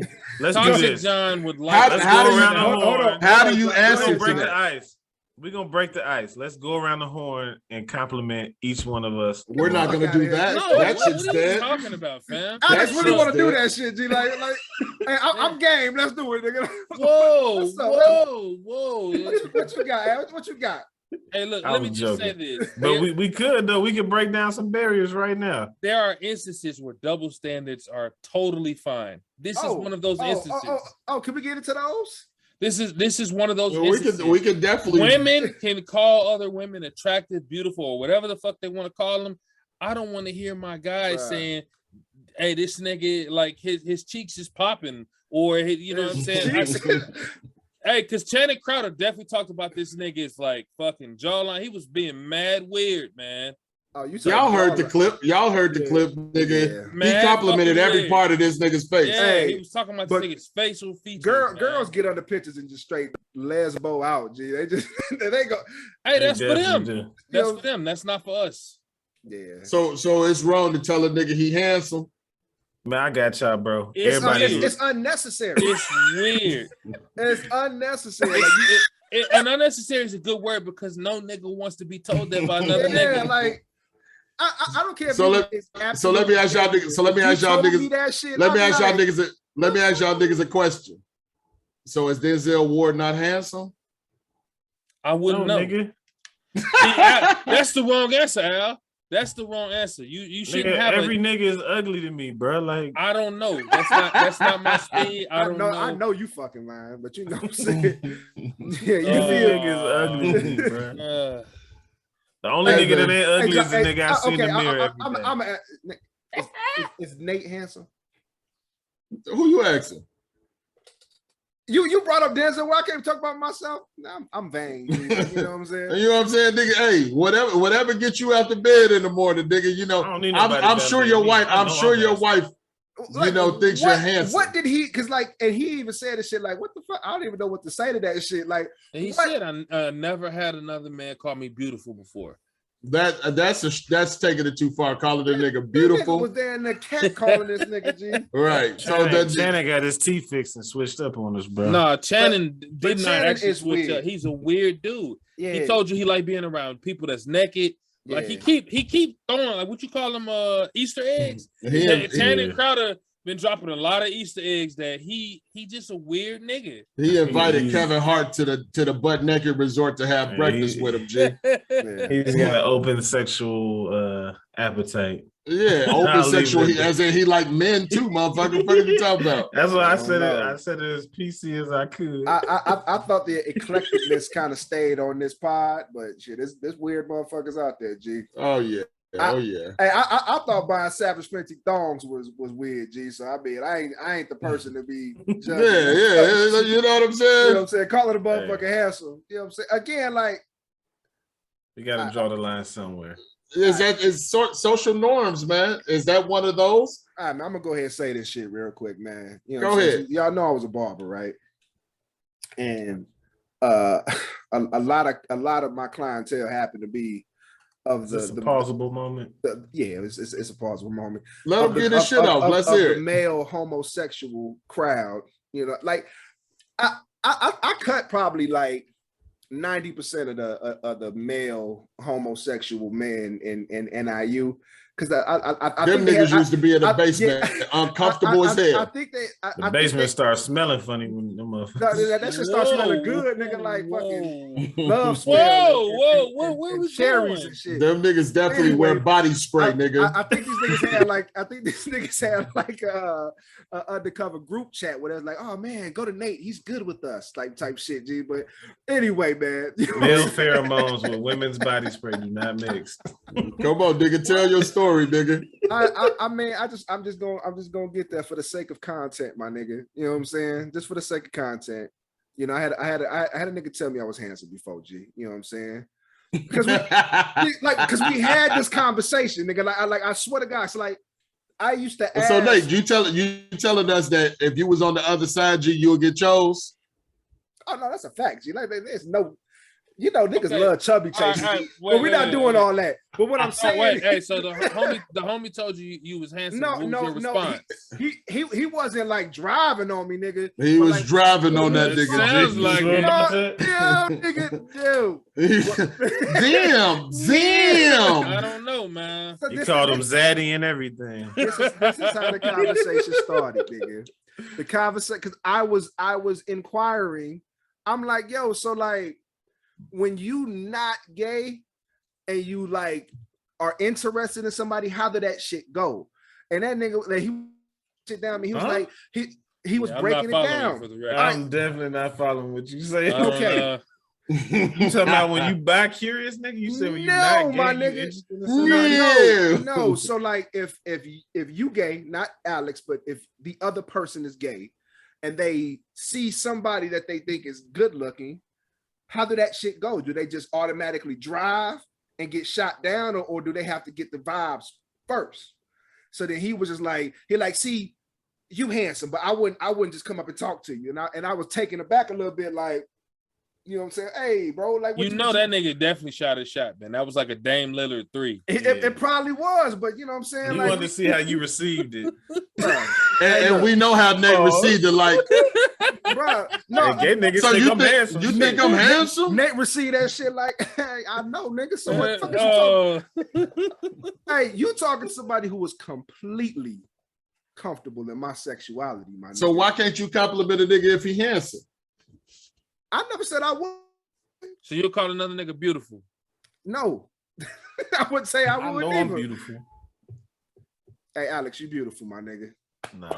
Speaker 2: let's do
Speaker 3: Toxic
Speaker 2: this.
Speaker 3: John would
Speaker 4: How-
Speaker 3: like.
Speaker 2: Let's
Speaker 4: how
Speaker 2: go
Speaker 4: do you-
Speaker 2: around the
Speaker 1: hold
Speaker 2: horn.
Speaker 1: on.
Speaker 4: how do you
Speaker 1: Go
Speaker 2: We're
Speaker 4: answer
Speaker 2: gonna
Speaker 4: to
Speaker 2: break the
Speaker 4: that?
Speaker 2: ice. We're gonna break the ice. Let's go around the horn and compliment each one of us.
Speaker 4: We're not gonna
Speaker 1: Fuck
Speaker 4: do
Speaker 1: outta
Speaker 4: that.
Speaker 3: No,
Speaker 4: That
Speaker 3: what
Speaker 4: shit's
Speaker 3: are you
Speaker 4: dead.
Speaker 3: talking about, fam?
Speaker 1: I just
Speaker 4: That
Speaker 1: really
Speaker 4: shit's
Speaker 1: want to do
Speaker 4: dead.
Speaker 1: that shit, G. Like hey, I'm game. Let's do it, nigga.
Speaker 3: Whoa,
Speaker 1: What's up,
Speaker 3: whoa.
Speaker 1: What you got, Alex? What you got?
Speaker 3: Hey, look,
Speaker 2: I
Speaker 3: let me
Speaker 2: was
Speaker 3: just say
Speaker 2: joking.
Speaker 3: this.
Speaker 2: But we could though. We could break down some barriers right now.
Speaker 3: There are instances where double standards are totally fine. This is one of those instances.
Speaker 1: Can we get into those?
Speaker 3: This is one of those
Speaker 4: Well,
Speaker 3: instances.
Speaker 4: we could definitely.
Speaker 3: Women can call other women attractive, beautiful, or whatever the fuck they want to call them. I don't want to hear my guy
Speaker 1: Right.
Speaker 3: saying, "Hey, this nigga, like his cheeks is popping," or you know what I'm saying. Hey, because Channing Crowder definitely talked about this nigga's like fucking jawline. He was being mad weird, man.
Speaker 1: Oh, you
Speaker 4: Y'all heard the clip. Y'all heard the
Speaker 1: Yeah.
Speaker 4: clip, nigga.
Speaker 1: Yeah.
Speaker 4: He
Speaker 3: Mad
Speaker 4: complimented
Speaker 3: fucking
Speaker 4: every
Speaker 3: weird.
Speaker 4: part of this nigga's face.
Speaker 3: Yeah,
Speaker 1: Hey,
Speaker 3: he was talking about
Speaker 1: but
Speaker 3: this nigga's facial features. man.
Speaker 1: Girls get under pictures and just straight lesbo out, G. They just they go.
Speaker 3: Hey, that's
Speaker 2: They
Speaker 3: for them.
Speaker 2: definitely do.
Speaker 3: That's
Speaker 1: Yo.
Speaker 3: for them. That's not for us.
Speaker 1: Yeah.
Speaker 4: So it's wrong to tell a nigga he handsome.
Speaker 2: Man, I got y'all, bro.
Speaker 3: It's-
Speaker 2: Everybody,
Speaker 1: It's unnecessary.
Speaker 3: It's weird.
Speaker 1: It's unnecessary. Like, you-
Speaker 3: And unnecessary is a good word because no nigga wants to be told that by another
Speaker 1: yeah,
Speaker 3: nigga.
Speaker 1: like I don't care. If
Speaker 4: So
Speaker 1: you-
Speaker 4: let-
Speaker 1: it's
Speaker 4: so let me ask y'all niggas- so let me
Speaker 1: You
Speaker 4: ask y'all
Speaker 1: told
Speaker 4: niggas-
Speaker 1: me that shit,
Speaker 4: Let me
Speaker 1: I'm
Speaker 4: ask y'all
Speaker 1: like,
Speaker 4: niggas a question. So is Denzel Ward not handsome?
Speaker 3: I wouldn't know.
Speaker 2: nigga.
Speaker 3: That's the wrong answer, Al. That's the wrong answer. You shouldn't have
Speaker 2: every nigga is ugly to me, bro. Like
Speaker 3: I don't know. That's not my speed. I don't know.
Speaker 1: I know you fucking lying, but you know what I'm saying. Yeah, you
Speaker 2: every
Speaker 1: feel
Speaker 2: nigga is ugly to me, bro. The only
Speaker 4: Hey,
Speaker 2: nigga
Speaker 4: man.
Speaker 2: that ain't ugly is the nigga I see in the mirror
Speaker 1: is Nate handsome?
Speaker 4: Who you asking?
Speaker 1: You brought up Denzel. Well, I can't talk about myself. Nah, I'm vain. You know what I'm saying?
Speaker 4: You know what I'm saying, nigga? Hey, whatever gets you out the bed in the morning, nigga. You know, I'm sure your wife. I'm sure your wife.
Speaker 1: Like,
Speaker 4: you know, thinks you're handsome.
Speaker 1: What did he? Because like, and he even said this shit. Like, what the fuck? I don't even know what to say to that shit. Like,
Speaker 3: and he said, "I never had another man call me beautiful before."
Speaker 4: That's taking it too far. Calling the nigga beautiful.
Speaker 1: Nigga was there in the cat calling this nigga G.
Speaker 4: Right. So
Speaker 2: Channing got his teeth fixed and switched up on us, bro.
Speaker 3: No, Channing did not
Speaker 1: Channing
Speaker 3: actually
Speaker 1: is
Speaker 3: switch
Speaker 1: weird.
Speaker 3: up. He's a weird dude.
Speaker 1: Yeah.
Speaker 3: He told you he like being around people that's naked. Like he keep throwing like what you call them Easter eggs. Channing Crowder been dropping a lot of Easter eggs that he just a weird nigga.
Speaker 4: He invited Kevin Hart to the butt naked resort to have breakfast with him, G.
Speaker 2: He's got an open sexual appetite.
Speaker 4: Yeah, open sexual. As in he like men too, motherfucker. What are you talking about?
Speaker 2: That's why I said it. I said it as PC as I could.
Speaker 1: I thought the eclecticness kind of stayed on this pod, but shit, there's weird motherfuckers out there, G.
Speaker 4: Oh yeah.
Speaker 1: Hey, I thought buying Savage Fenty thongs was weird, G. So I mean, I ain't the person to be judging.
Speaker 4: Yeah, you know what I'm saying?
Speaker 1: You know what I'm saying? Call it a motherfucker handsome. You know what I'm saying? Again, like
Speaker 2: you got to draw the line somewhere.
Speaker 4: Is social norms, man? Is that one of those?
Speaker 1: All right, man, I'm gonna go ahead and say this shit real quick, man. You know,
Speaker 4: go ahead.
Speaker 1: Y'all know I was a barber, right? And a lot of my clientele happened to be of the
Speaker 2: plausible moment.
Speaker 1: It's a plausible moment.
Speaker 4: Let him get his shit off. Let's hear it.
Speaker 1: The male homosexual crowd, you know, like I cut probably like 90% of the male homosexual men in NIU because I
Speaker 4: them
Speaker 1: think
Speaker 4: niggas used to be in the basement, uncomfortable as hell.
Speaker 1: I think
Speaker 2: the basement starts smelling funny when them motherfuckers.
Speaker 1: That shit starts smelling good, nigga. Like fucking love smell.
Speaker 3: Where was
Speaker 1: cherries
Speaker 3: going?
Speaker 1: and shit.
Speaker 4: Them niggas definitely wear body spray, nigga.
Speaker 1: I think these niggas had like a undercover group chat where it's like, oh man, go to Nate, he's good with us, like type shit, G. But anyway, man,
Speaker 2: male pheromones with women's body spray do not mix.
Speaker 4: Come on, nigga, tell your story, nigga.
Speaker 1: I mean, I'm just gonna get there for the sake of content, my nigga. You know what I'm saying? Just for the sake of content. You know, I had a nigga tell me I was handsome before, G. You know what I'm saying? Because we had this conversation, nigga. Like I swear to God, so like I used to ask.
Speaker 4: So Nate, you telling us that if you was on the other side, G, you'll get chose?
Speaker 1: Oh no, that's a fact, G. Like there's no, you know, niggas love chubby chases, but we're not doing all that. But what I'm saying,
Speaker 3: so the homie told you was handsome.
Speaker 1: No. He wasn't like driving on me, nigga.
Speaker 4: He was
Speaker 1: like,
Speaker 4: driving on that nigga.
Speaker 3: Sounds like
Speaker 1: it. Yeah, nigga,
Speaker 3: damn. I don't know, man.
Speaker 2: So you called him Zaddy and everything.
Speaker 1: This is how the conversation started, nigga. The conversation, because I was inquiring. I'm like, yo, so like, when you not gay and you like are interested in somebody, how did that shit go? And that nigga, like, he sit down and he was like, he was breaking it down.
Speaker 2: I'm definitely not following what you say.
Speaker 1: Okay.
Speaker 2: You talking about when you bi-curious, nigga? You said when you not gay,
Speaker 1: my nigga. No. So like, if you gay, not Alex, but if the other person is gay, and they see somebody that they think is good looking, how did that shit go? Do they just automatically drive and get shot down, or do they have to get the vibes first? So then he was just like, see, you handsome, but I wouldn't just come up and talk to you. And I was taken aback a little bit, like, you know what I'm saying? Hey, bro, like,
Speaker 3: what that nigga definitely shot his shot, man. That was like a Dame Lillard 3.
Speaker 1: It probably was, but you know what I'm saying?
Speaker 2: You
Speaker 1: like,
Speaker 2: wanted to see how you received it.
Speaker 4: and we know how Nate received it, like,
Speaker 1: bro. No,
Speaker 2: gay niggas
Speaker 4: so
Speaker 2: think I'm handsome.
Speaker 4: You think I'm handsome?
Speaker 1: Nate received that shit like, hey, I know, nigga. So what the fuck is you talking? Hey, you talking to somebody who was completely comfortable in my sexuality, my nigga.
Speaker 4: So why can't you compliment a nigga if he handsome?
Speaker 1: I never said I would.
Speaker 3: So you'll call another nigga beautiful?
Speaker 1: No, I wouldn't say I
Speaker 2: I
Speaker 1: would
Speaker 2: know I'm
Speaker 1: either.
Speaker 2: beautiful.
Speaker 1: Hey, Alex, you beautiful, my nigga.
Speaker 2: No,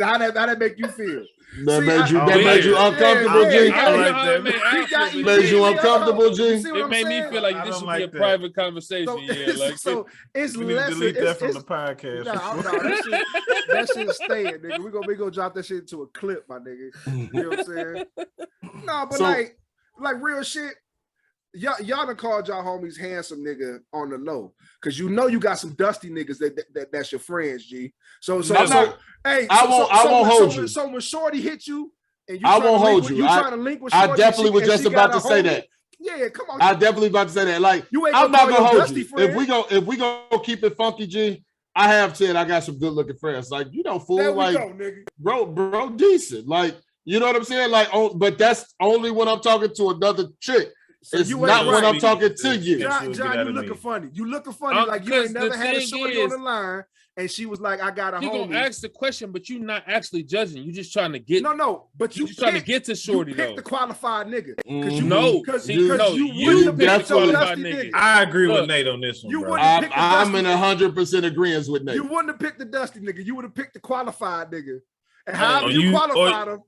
Speaker 1: How that make you feel?
Speaker 4: That
Speaker 1: See,
Speaker 4: made you uncomfortable,
Speaker 1: yeah,
Speaker 4: G.
Speaker 1: yeah,
Speaker 3: I don't know
Speaker 2: like
Speaker 3: how
Speaker 2: that,
Speaker 3: it made
Speaker 2: man.
Speaker 3: Alfred feel.
Speaker 4: Made you uncomfortable, G?
Speaker 1: You see what
Speaker 3: It
Speaker 1: I'm
Speaker 3: made me
Speaker 1: saying?
Speaker 3: feel like
Speaker 2: I
Speaker 3: this
Speaker 2: don't
Speaker 3: should
Speaker 2: like
Speaker 3: be a
Speaker 2: that.
Speaker 3: private conversation.
Speaker 1: So,
Speaker 3: Yeah, like
Speaker 1: so it's
Speaker 2: we need to
Speaker 1: less.
Speaker 2: delete that from
Speaker 1: It's,
Speaker 2: the podcast.
Speaker 1: no, that shit's staying, nigga. We gonna drop that shit into a clip, my nigga. You know what I'm saying? No, but
Speaker 4: So-
Speaker 1: like real shit. Y'all done called y'all homies handsome nigga on the low, cause you know you got some dusty niggas that's your friends, G. So hey,
Speaker 4: I won't hold you.
Speaker 1: So when Shorty hit you, and you
Speaker 4: I
Speaker 1: trying to
Speaker 4: won't
Speaker 1: link
Speaker 4: hold
Speaker 1: with-
Speaker 4: you.
Speaker 1: You trying to link with
Speaker 4: I
Speaker 1: Shorty,
Speaker 4: definitely was
Speaker 1: and
Speaker 4: just
Speaker 1: she got
Speaker 4: about
Speaker 1: a
Speaker 4: to say
Speaker 1: homie?
Speaker 4: that.
Speaker 1: Yeah, come on.
Speaker 4: I definitely about to say that. Like,
Speaker 1: You ain't
Speaker 4: I'm
Speaker 1: gonna
Speaker 4: not
Speaker 1: call
Speaker 4: gonna
Speaker 1: your
Speaker 4: hold
Speaker 1: dusty
Speaker 4: you.
Speaker 1: friend.
Speaker 4: If we gonna keep it funky, G, I have said I got some good looking friends. Like, you know, fool,
Speaker 1: There we
Speaker 4: like,
Speaker 1: go, nigga.
Speaker 4: bro, decent. Like, you know what I'm saying? Like, but that's only when I'm talking to another chick.
Speaker 1: So
Speaker 4: it's
Speaker 1: you
Speaker 4: not
Speaker 1: ain't
Speaker 4: when
Speaker 1: right.
Speaker 4: I'm talking to you.
Speaker 2: Yeah.
Speaker 1: John,
Speaker 2: she'll get
Speaker 1: you
Speaker 2: out of
Speaker 1: looking
Speaker 2: me.
Speaker 1: funny. You looking funny like you ain't
Speaker 3: because the
Speaker 1: never had a
Speaker 3: thing
Speaker 1: shorty
Speaker 3: is-
Speaker 1: on the line, and she was like, "I got a
Speaker 3: he gonna
Speaker 1: homie."
Speaker 3: ask the question, but you not actually judging. You just trying to get.
Speaker 1: No, but you
Speaker 3: you just trying to
Speaker 1: picked-
Speaker 3: get to Shorty
Speaker 1: you picked
Speaker 3: though.
Speaker 1: the qualified nigga. Because you
Speaker 3: No,
Speaker 1: because
Speaker 3: see,
Speaker 1: you
Speaker 3: no,
Speaker 1: wouldn't
Speaker 3: you
Speaker 1: have
Speaker 3: picked
Speaker 1: picked
Speaker 3: the
Speaker 1: no
Speaker 3: qualified
Speaker 1: dusty
Speaker 3: nigga.
Speaker 1: nigga.
Speaker 2: I agree with
Speaker 3: Look,
Speaker 2: Nate on this one,
Speaker 1: You
Speaker 2: bro.
Speaker 1: wouldn't have picked the
Speaker 4: I'm
Speaker 1: dusty
Speaker 4: in
Speaker 1: nigga.
Speaker 4: 100% agreement with Nate.
Speaker 1: You wouldn't have picked the dusty nigga. You would have picked the qualified nigga. And
Speaker 3: Or
Speaker 1: however you qualified him,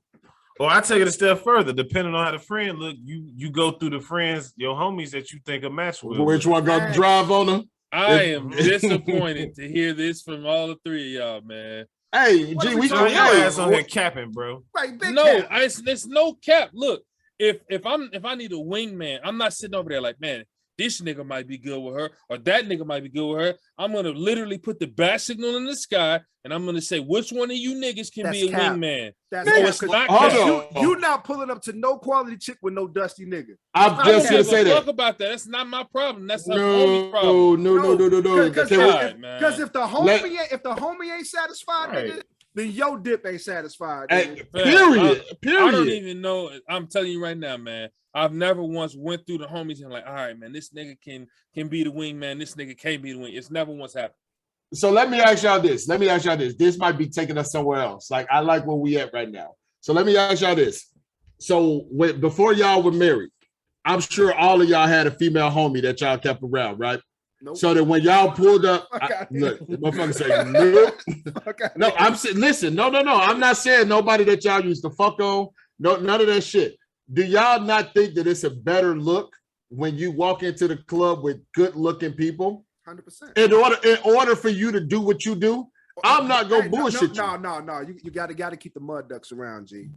Speaker 2: Or I take it a step further, depending on how the friend look, you go through the friends, your homies that you think a match with.
Speaker 4: Which one gonna drive on them?
Speaker 3: I am disappointed to hear this from all the three of y'all, man.
Speaker 4: Hey,
Speaker 1: What
Speaker 4: G,
Speaker 1: are we
Speaker 4: we
Speaker 1: talking
Speaker 4: go.
Speaker 2: Your
Speaker 1: about?
Speaker 2: ass on here capping, bro.
Speaker 1: right? Big
Speaker 3: No,
Speaker 1: cap.
Speaker 3: it's no cap. Look, if I need a wingman, I'm not sitting over there like, man, this nigga might be good with her, or that nigga might be good with her. I'm gonna literally put the bat signal in the sky, and I'm gonna say which one of you niggas can
Speaker 1: That's
Speaker 3: be a
Speaker 1: cap.
Speaker 3: wingman.
Speaker 1: That's
Speaker 3: No,
Speaker 1: cap,
Speaker 3: it's
Speaker 1: 'cause
Speaker 3: not
Speaker 4: Hold
Speaker 3: cap.
Speaker 4: on.
Speaker 1: You not pulling up to no quality chick with no dusty nigga.
Speaker 4: I'm
Speaker 3: I don't
Speaker 4: just gonna
Speaker 3: give
Speaker 4: say
Speaker 3: a fuck
Speaker 4: that.
Speaker 3: about that. That's not my problem. That's her homie's
Speaker 4: No,
Speaker 3: problem.
Speaker 4: no.
Speaker 1: Because
Speaker 4: Can we-
Speaker 3: God, man.
Speaker 1: if the homie ain't satisfied,
Speaker 2: Right.
Speaker 1: nigga, then your dip ain't satisfied.
Speaker 4: Hey,
Speaker 1: Nigga.
Speaker 4: period.
Speaker 3: I don't
Speaker 4: Period.
Speaker 3: even know. I'm telling you right now, man. I've never once went through the homies and like, all right, man, this nigga can be the wingman. This nigga can't be the wing. It's never once happened.
Speaker 4: So let me ask y'all this. This might be taking us somewhere else. Like, I like where we at right now. So let me ask y'all this. So before y'all were married, I'm sure all of y'all had a female homie that y'all kept around, right?
Speaker 1: Nope.
Speaker 4: So that when y'all pulled up,
Speaker 1: Fuck outta
Speaker 4: look, the motherfucker say, nope.
Speaker 1: Fuck outta
Speaker 4: No,
Speaker 1: here.
Speaker 4: I'm saying, listen, no. I'm not saying nobody that y'all used to fuck on. No, none of that shit. Do y'all not think that it's a better look when you walk into the club with good looking people?
Speaker 1: 100%.
Speaker 4: In order for you to do what you do, I'm not gonna bullshit you.
Speaker 1: No. You gotta keep the mud ducks around, G.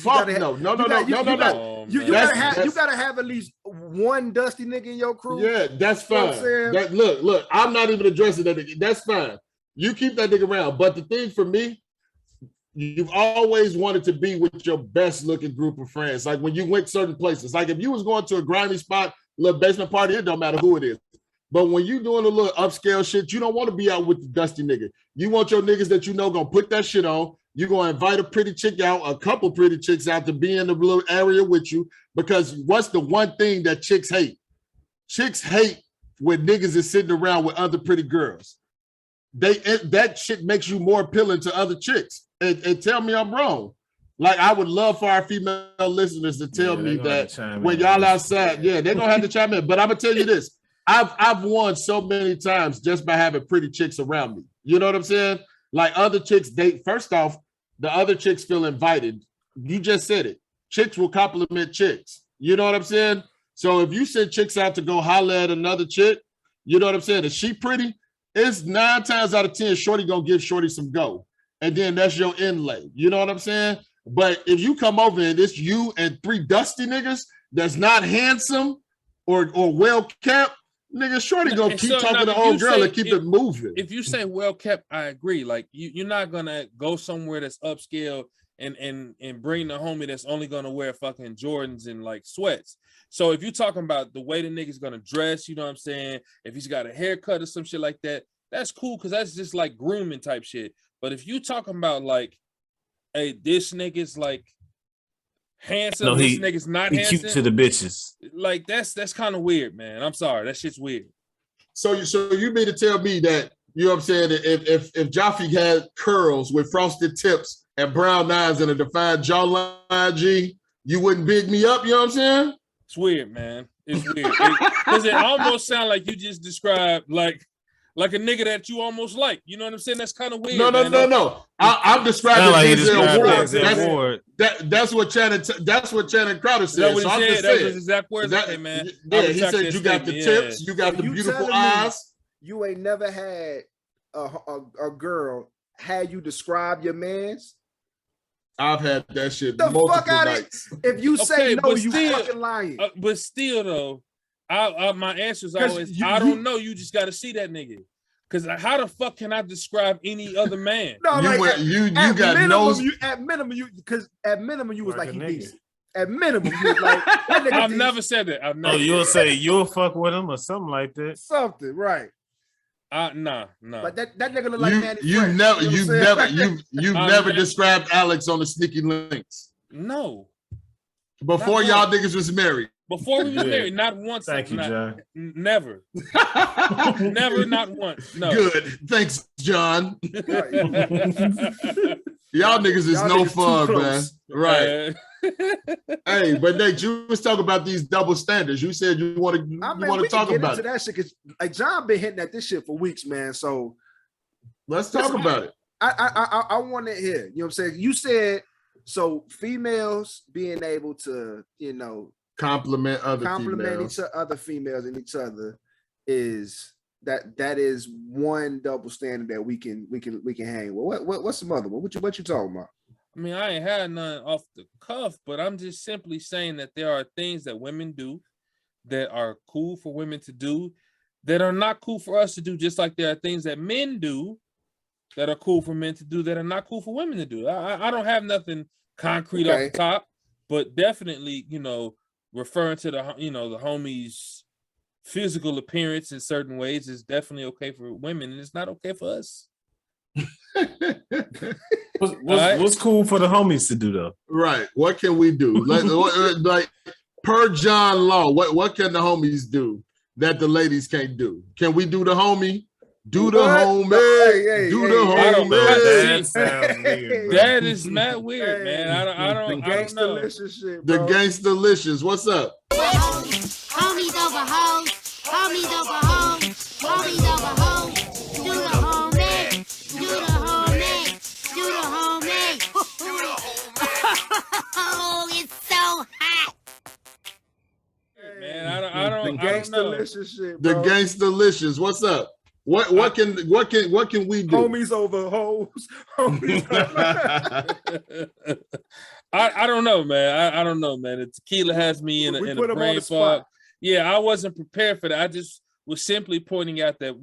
Speaker 4: Fuck no.
Speaker 3: Oh,
Speaker 1: You
Speaker 3: man.
Speaker 1: gotta have at least one dusty nigga in your crew.
Speaker 4: Yeah, that's
Speaker 1: You know what
Speaker 4: fine.
Speaker 1: I'm saying?
Speaker 4: Look, I'm not even addressing that nigga. That's fine. You keep that nigga around. But the thing for me, you've always wanted to be with your best looking group of friends. Like when you went certain places. Like if you was going to a grimy spot, little basement party, it don't matter who it is. But when you doing a little upscale shit, you don't want to be out with the dusty nigga. You want your niggas that you know gonna put that shit on. You're gonna invite a pretty chick out, a couple pretty chicks out to be in the little area with you. Because what's the one thing that chicks hate? Chicks hate when niggas is sitting around with other pretty girls. That shit makes you more appealing to other chicks. And tell me I'm wrong. Like I would love for our female listeners to tell me that when y'all outside, they're gonna have to chime in. But I'm gonna tell you this. I've won so many times just by having pretty chicks around me. You know what I'm saying? Like other chicks, first off, the other chicks feel invited. You just said it. Chicks will compliment chicks. You know what I'm saying? So if you send chicks out to go holler at another chick, you know what I'm saying? If she pretty, it's 9 times out of 10, Shorty gonna give Shorty some go. And then that's your inlay. You know what I'm saying? But if you come over and it's you and 3 dusty niggas that's not handsome or well kept, nigga, Shorty gonna keep talking to old girl and keep it moving.
Speaker 3: If you say well kept, I agree. Like you're not gonna go somewhere that's upscale and bring the homie that's only gonna wear fucking Jordans and like sweats. So if you're talking about the way the nigga's gonna dress, you know what I'm saying? If he's got a haircut or some shit like that, that's cool because that's just like grooming type shit. But if you talking about like, hey, this nigga's like handsome,
Speaker 2: No,
Speaker 3: this nigga's not
Speaker 2: he
Speaker 3: handsome,
Speaker 2: cute to the bitches.
Speaker 3: like that's kind of weird, man. I'm sorry, that shit's weird.
Speaker 4: So you mean to tell me that, you know what I'm saying, that if Jaffe had curls with frosted tips and brown eyes and a defined jawline, G, you wouldn't big me up, you know what I'm saying?
Speaker 3: It's weird, man. It's weird because it almost sounds like you just described like a nigga that you almost like. You know what I'm saying? That's kind of weird.
Speaker 4: No. I'm describing
Speaker 2: Sound like he
Speaker 4: Denzel Ward.
Speaker 2: described Denzel Ward.
Speaker 4: That's what Channing Crowder said.
Speaker 3: That's what
Speaker 4: So
Speaker 3: he
Speaker 4: I'm
Speaker 3: said.
Speaker 4: just
Speaker 3: That was
Speaker 4: saying.
Speaker 3: his exact words.
Speaker 4: That-
Speaker 3: Okay, man.
Speaker 4: Yeah,
Speaker 3: I
Speaker 4: he
Speaker 3: retract
Speaker 4: said
Speaker 3: that
Speaker 4: you got the
Speaker 3: statement.
Speaker 4: tips, you got the
Speaker 1: You
Speaker 4: beautiful
Speaker 1: telling me
Speaker 4: eyes.
Speaker 1: You ain't never had a girl had you describe your man's.
Speaker 4: I've had that shit
Speaker 1: The
Speaker 4: multiple
Speaker 1: fuck out of
Speaker 4: nights.
Speaker 1: If you say
Speaker 3: Okay,
Speaker 1: no,
Speaker 3: but
Speaker 1: you
Speaker 3: still-
Speaker 1: fucking lying.
Speaker 3: But still, though, my answer is
Speaker 1: 'Cause
Speaker 3: always,
Speaker 1: you-
Speaker 3: I don't know. You just got to see that nigga. Because how the fuck can I describe any other man?
Speaker 1: No,
Speaker 4: You
Speaker 1: like
Speaker 4: went- you
Speaker 1: at
Speaker 4: got
Speaker 1: minimum,
Speaker 4: nose-
Speaker 1: at minimum you was
Speaker 2: Like
Speaker 1: like
Speaker 2: a
Speaker 1: he
Speaker 2: nigga.
Speaker 1: decent. At minimum, you was like that nigga
Speaker 3: I've
Speaker 1: decent.
Speaker 3: never said that. I've never.
Speaker 2: Oh, you'll
Speaker 3: said
Speaker 2: say you'll fuck with him or something like that.
Speaker 1: something, right?
Speaker 3: that. Nah.
Speaker 1: But that nigga look like Manny
Speaker 4: You've
Speaker 1: Fresh,
Speaker 4: never
Speaker 1: you know
Speaker 4: you've
Speaker 1: what I'm
Speaker 4: never
Speaker 1: saying?
Speaker 4: you've
Speaker 3: I'm
Speaker 4: never
Speaker 3: never-
Speaker 4: described Alex on the Sneaky Links
Speaker 3: No.
Speaker 4: before
Speaker 3: Not
Speaker 4: y'all
Speaker 3: once.
Speaker 4: niggas was married.
Speaker 3: Before we was
Speaker 2: Yeah.
Speaker 3: married, not once.
Speaker 2: Thank you,
Speaker 3: not-
Speaker 2: John.
Speaker 3: Never. Never, not once. No.
Speaker 4: Good. Thanks, John.
Speaker 3: Y'all
Speaker 4: Y'all niggas is
Speaker 1: Y'all
Speaker 4: no
Speaker 1: niggas too
Speaker 4: fun, man.
Speaker 1: close.
Speaker 4: Right. Hey, but Nate, you was talking about these double standards. You said you want to
Speaker 1: I mean,
Speaker 4: want
Speaker 1: we
Speaker 4: to talk
Speaker 1: can get
Speaker 4: about
Speaker 1: into
Speaker 4: it.
Speaker 1: that shit because like John been hitting at this shit for weeks, man. So
Speaker 4: Let's talk about it.
Speaker 1: I want to hear. You know what I'm saying? You said so females being able to,
Speaker 4: Compliment other females.
Speaker 1: other females and each other is that is one double standard that we can hang with. What's some other one? What you talking about?
Speaker 3: I mean, I ain't had none off the cuff, but I'm just simply saying that there are things that women do that are cool for women to do that are not cool for us to do, just like there are things that men do that are cool for men to do that are not cool for women to do. I don't have nothing concrete off the top, but definitely, referring to the homie's physical appearance in certain ways is definitely okay for women, and it's not okay for us.
Speaker 2: What's cool for the homies to do though?
Speaker 4: Right. What can we do? Like per John Law, what can the homies do that the ladies can't do? Can we do the homie? Do the homie. Do the homie.
Speaker 2: That sounds weird, bro.
Speaker 3: That is not weird, man. I don't know.
Speaker 4: The Gangstalicious. What's up?
Speaker 11: Homies over hoes, homies over hoes, homies over hoes. Do the homie, do the homie, do the homie. Oh, it's so hot.
Speaker 3: Man, I don't know.
Speaker 4: The Gangstalicious. What's up? What can we do?
Speaker 1: Homies over hoes.
Speaker 3: I don't know, man. I don't know, man. The tequila has me in a brain fog. Yeah, I wasn't prepared for that. I just was simply pointing out that,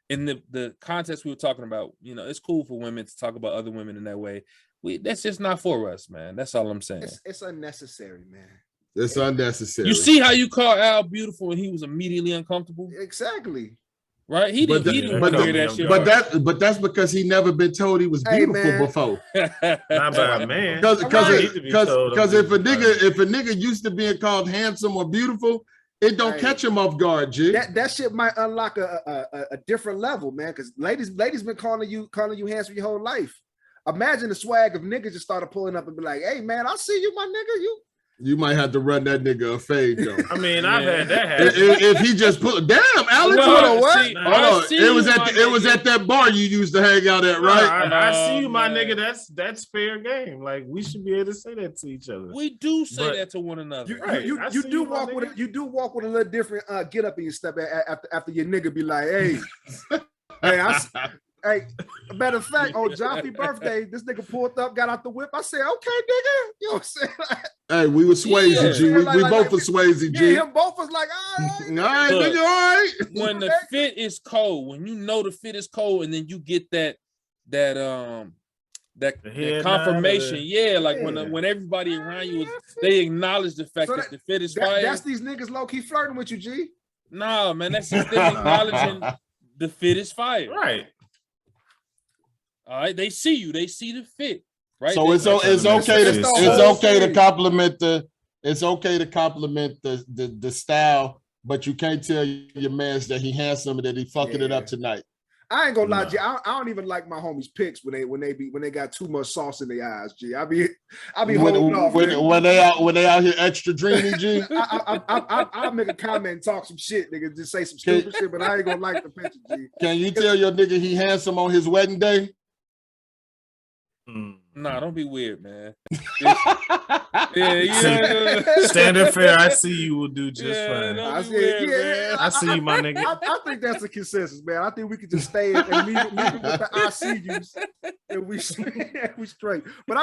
Speaker 3: in the context we were talking about, it's cool for women to talk about other women in that way. That's just not for us, man. That's all I'm saying.
Speaker 1: It's unnecessary, man.
Speaker 4: It's unnecessary.
Speaker 3: You see how you call Al beautiful and he was immediately uncomfortable?
Speaker 1: Exactly.
Speaker 3: Right? He didn't hear that shit.
Speaker 4: But that's because he never been told he was beautiful before.
Speaker 2: Not by a man.
Speaker 4: Because if a nigga used to being called handsome or beautiful, it don't catch him off guard, G.
Speaker 1: That shit might unlock a different level, man. Because ladies been calling you handsome your whole life. Imagine the swag of niggas just started pulling up and be like, "Hey, man, I see you, my nigga.
Speaker 4: You might have to run that nigga a fade though.
Speaker 2: I mean, I've had that happen.
Speaker 4: If he just put damn Alex, what? It was at that bar you used to hang out at, right?
Speaker 2: I see you, my nigga. That's fair game. Like we should be able to say that to each other.
Speaker 3: We do say that to one another.
Speaker 1: You do walk with a little different get up in your step after your nigga be like, hey, hey, matter of fact, on Joffrey's birthday, this nigga pulled up, got out the whip. I said, okay, nigga. You know what I'm saying?
Speaker 4: Hey, we were Swayze, G. We both were Swayze, G.
Speaker 1: Yeah, him both was like, all right,
Speaker 4: nigga, all right.
Speaker 3: When the fit is cold, when you know the fit is cold, and then you get that confirmation, when everybody around you they acknowledge the fact that the fit is fire.
Speaker 1: That's these niggas low key flirting with you, G.
Speaker 3: Nah, man, that's just them acknowledging the fit is fire.
Speaker 2: Right.
Speaker 3: All right, they see you, they see the fit, right?
Speaker 4: So it's okay to compliment the style, but you can't tell your man that he handsome and that he fucking it up tonight.
Speaker 1: I ain't gonna lie,
Speaker 2: No.
Speaker 1: G. I don't even like my homies' picks when they got too much sauce in their eyes, G. I be holding off.
Speaker 4: When they out here extra dreamy, G.
Speaker 1: I'll make a comment and talk some shit, nigga. Just say some stupid shit, but I ain't gonna like the picture, G.
Speaker 4: Can you tell your nigga he handsome on his wedding day?
Speaker 3: Nah, don't be weird, man. Yeah,
Speaker 2: Standard fare, I see you will do just fine.
Speaker 1: I
Speaker 2: I see you, my nigga.
Speaker 1: I think that's a consensus, man. I think we could just stay and leave it with the I see yous and we straight. But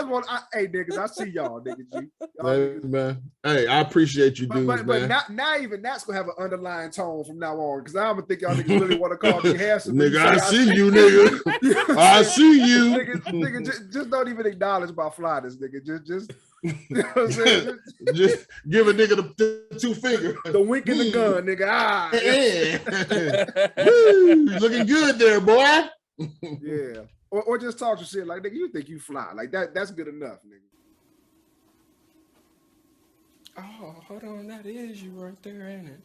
Speaker 1: hey niggas, I see y'all, niggas. G.
Speaker 4: Hey, man. Hey, I appreciate you, dudes,
Speaker 1: But
Speaker 4: man.
Speaker 1: now even that's gonna have an underlying tone from now on, because I'm gonna think y'all niggas really want to call me handsome.
Speaker 4: Nigga, I see you, nigga. I see you.
Speaker 1: Nigga, just don't even acknowledge my flyness, nigga. Just you know what I'm saying?
Speaker 4: Just give a nigga the two finger.
Speaker 1: The wink and the gun, nigga. Ah,
Speaker 4: yeah. Woo, looking good there, boy.
Speaker 1: Yeah. Or just talk some shit like, nigga, you think you fly. Like that's good enough, nigga.
Speaker 12: Oh, hold on, that is you right there, ain't it?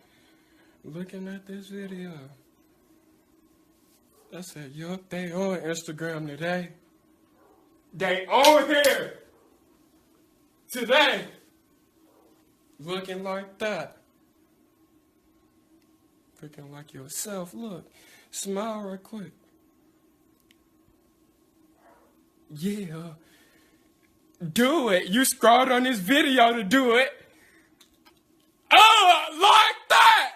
Speaker 12: Looking at this video. I said, yup, they on Instagram today. They on here today. Looking like that. Looking like yourself. Look, smile right quick. Yeah. Do it. You scrolled on this video to do it. Oh, like that.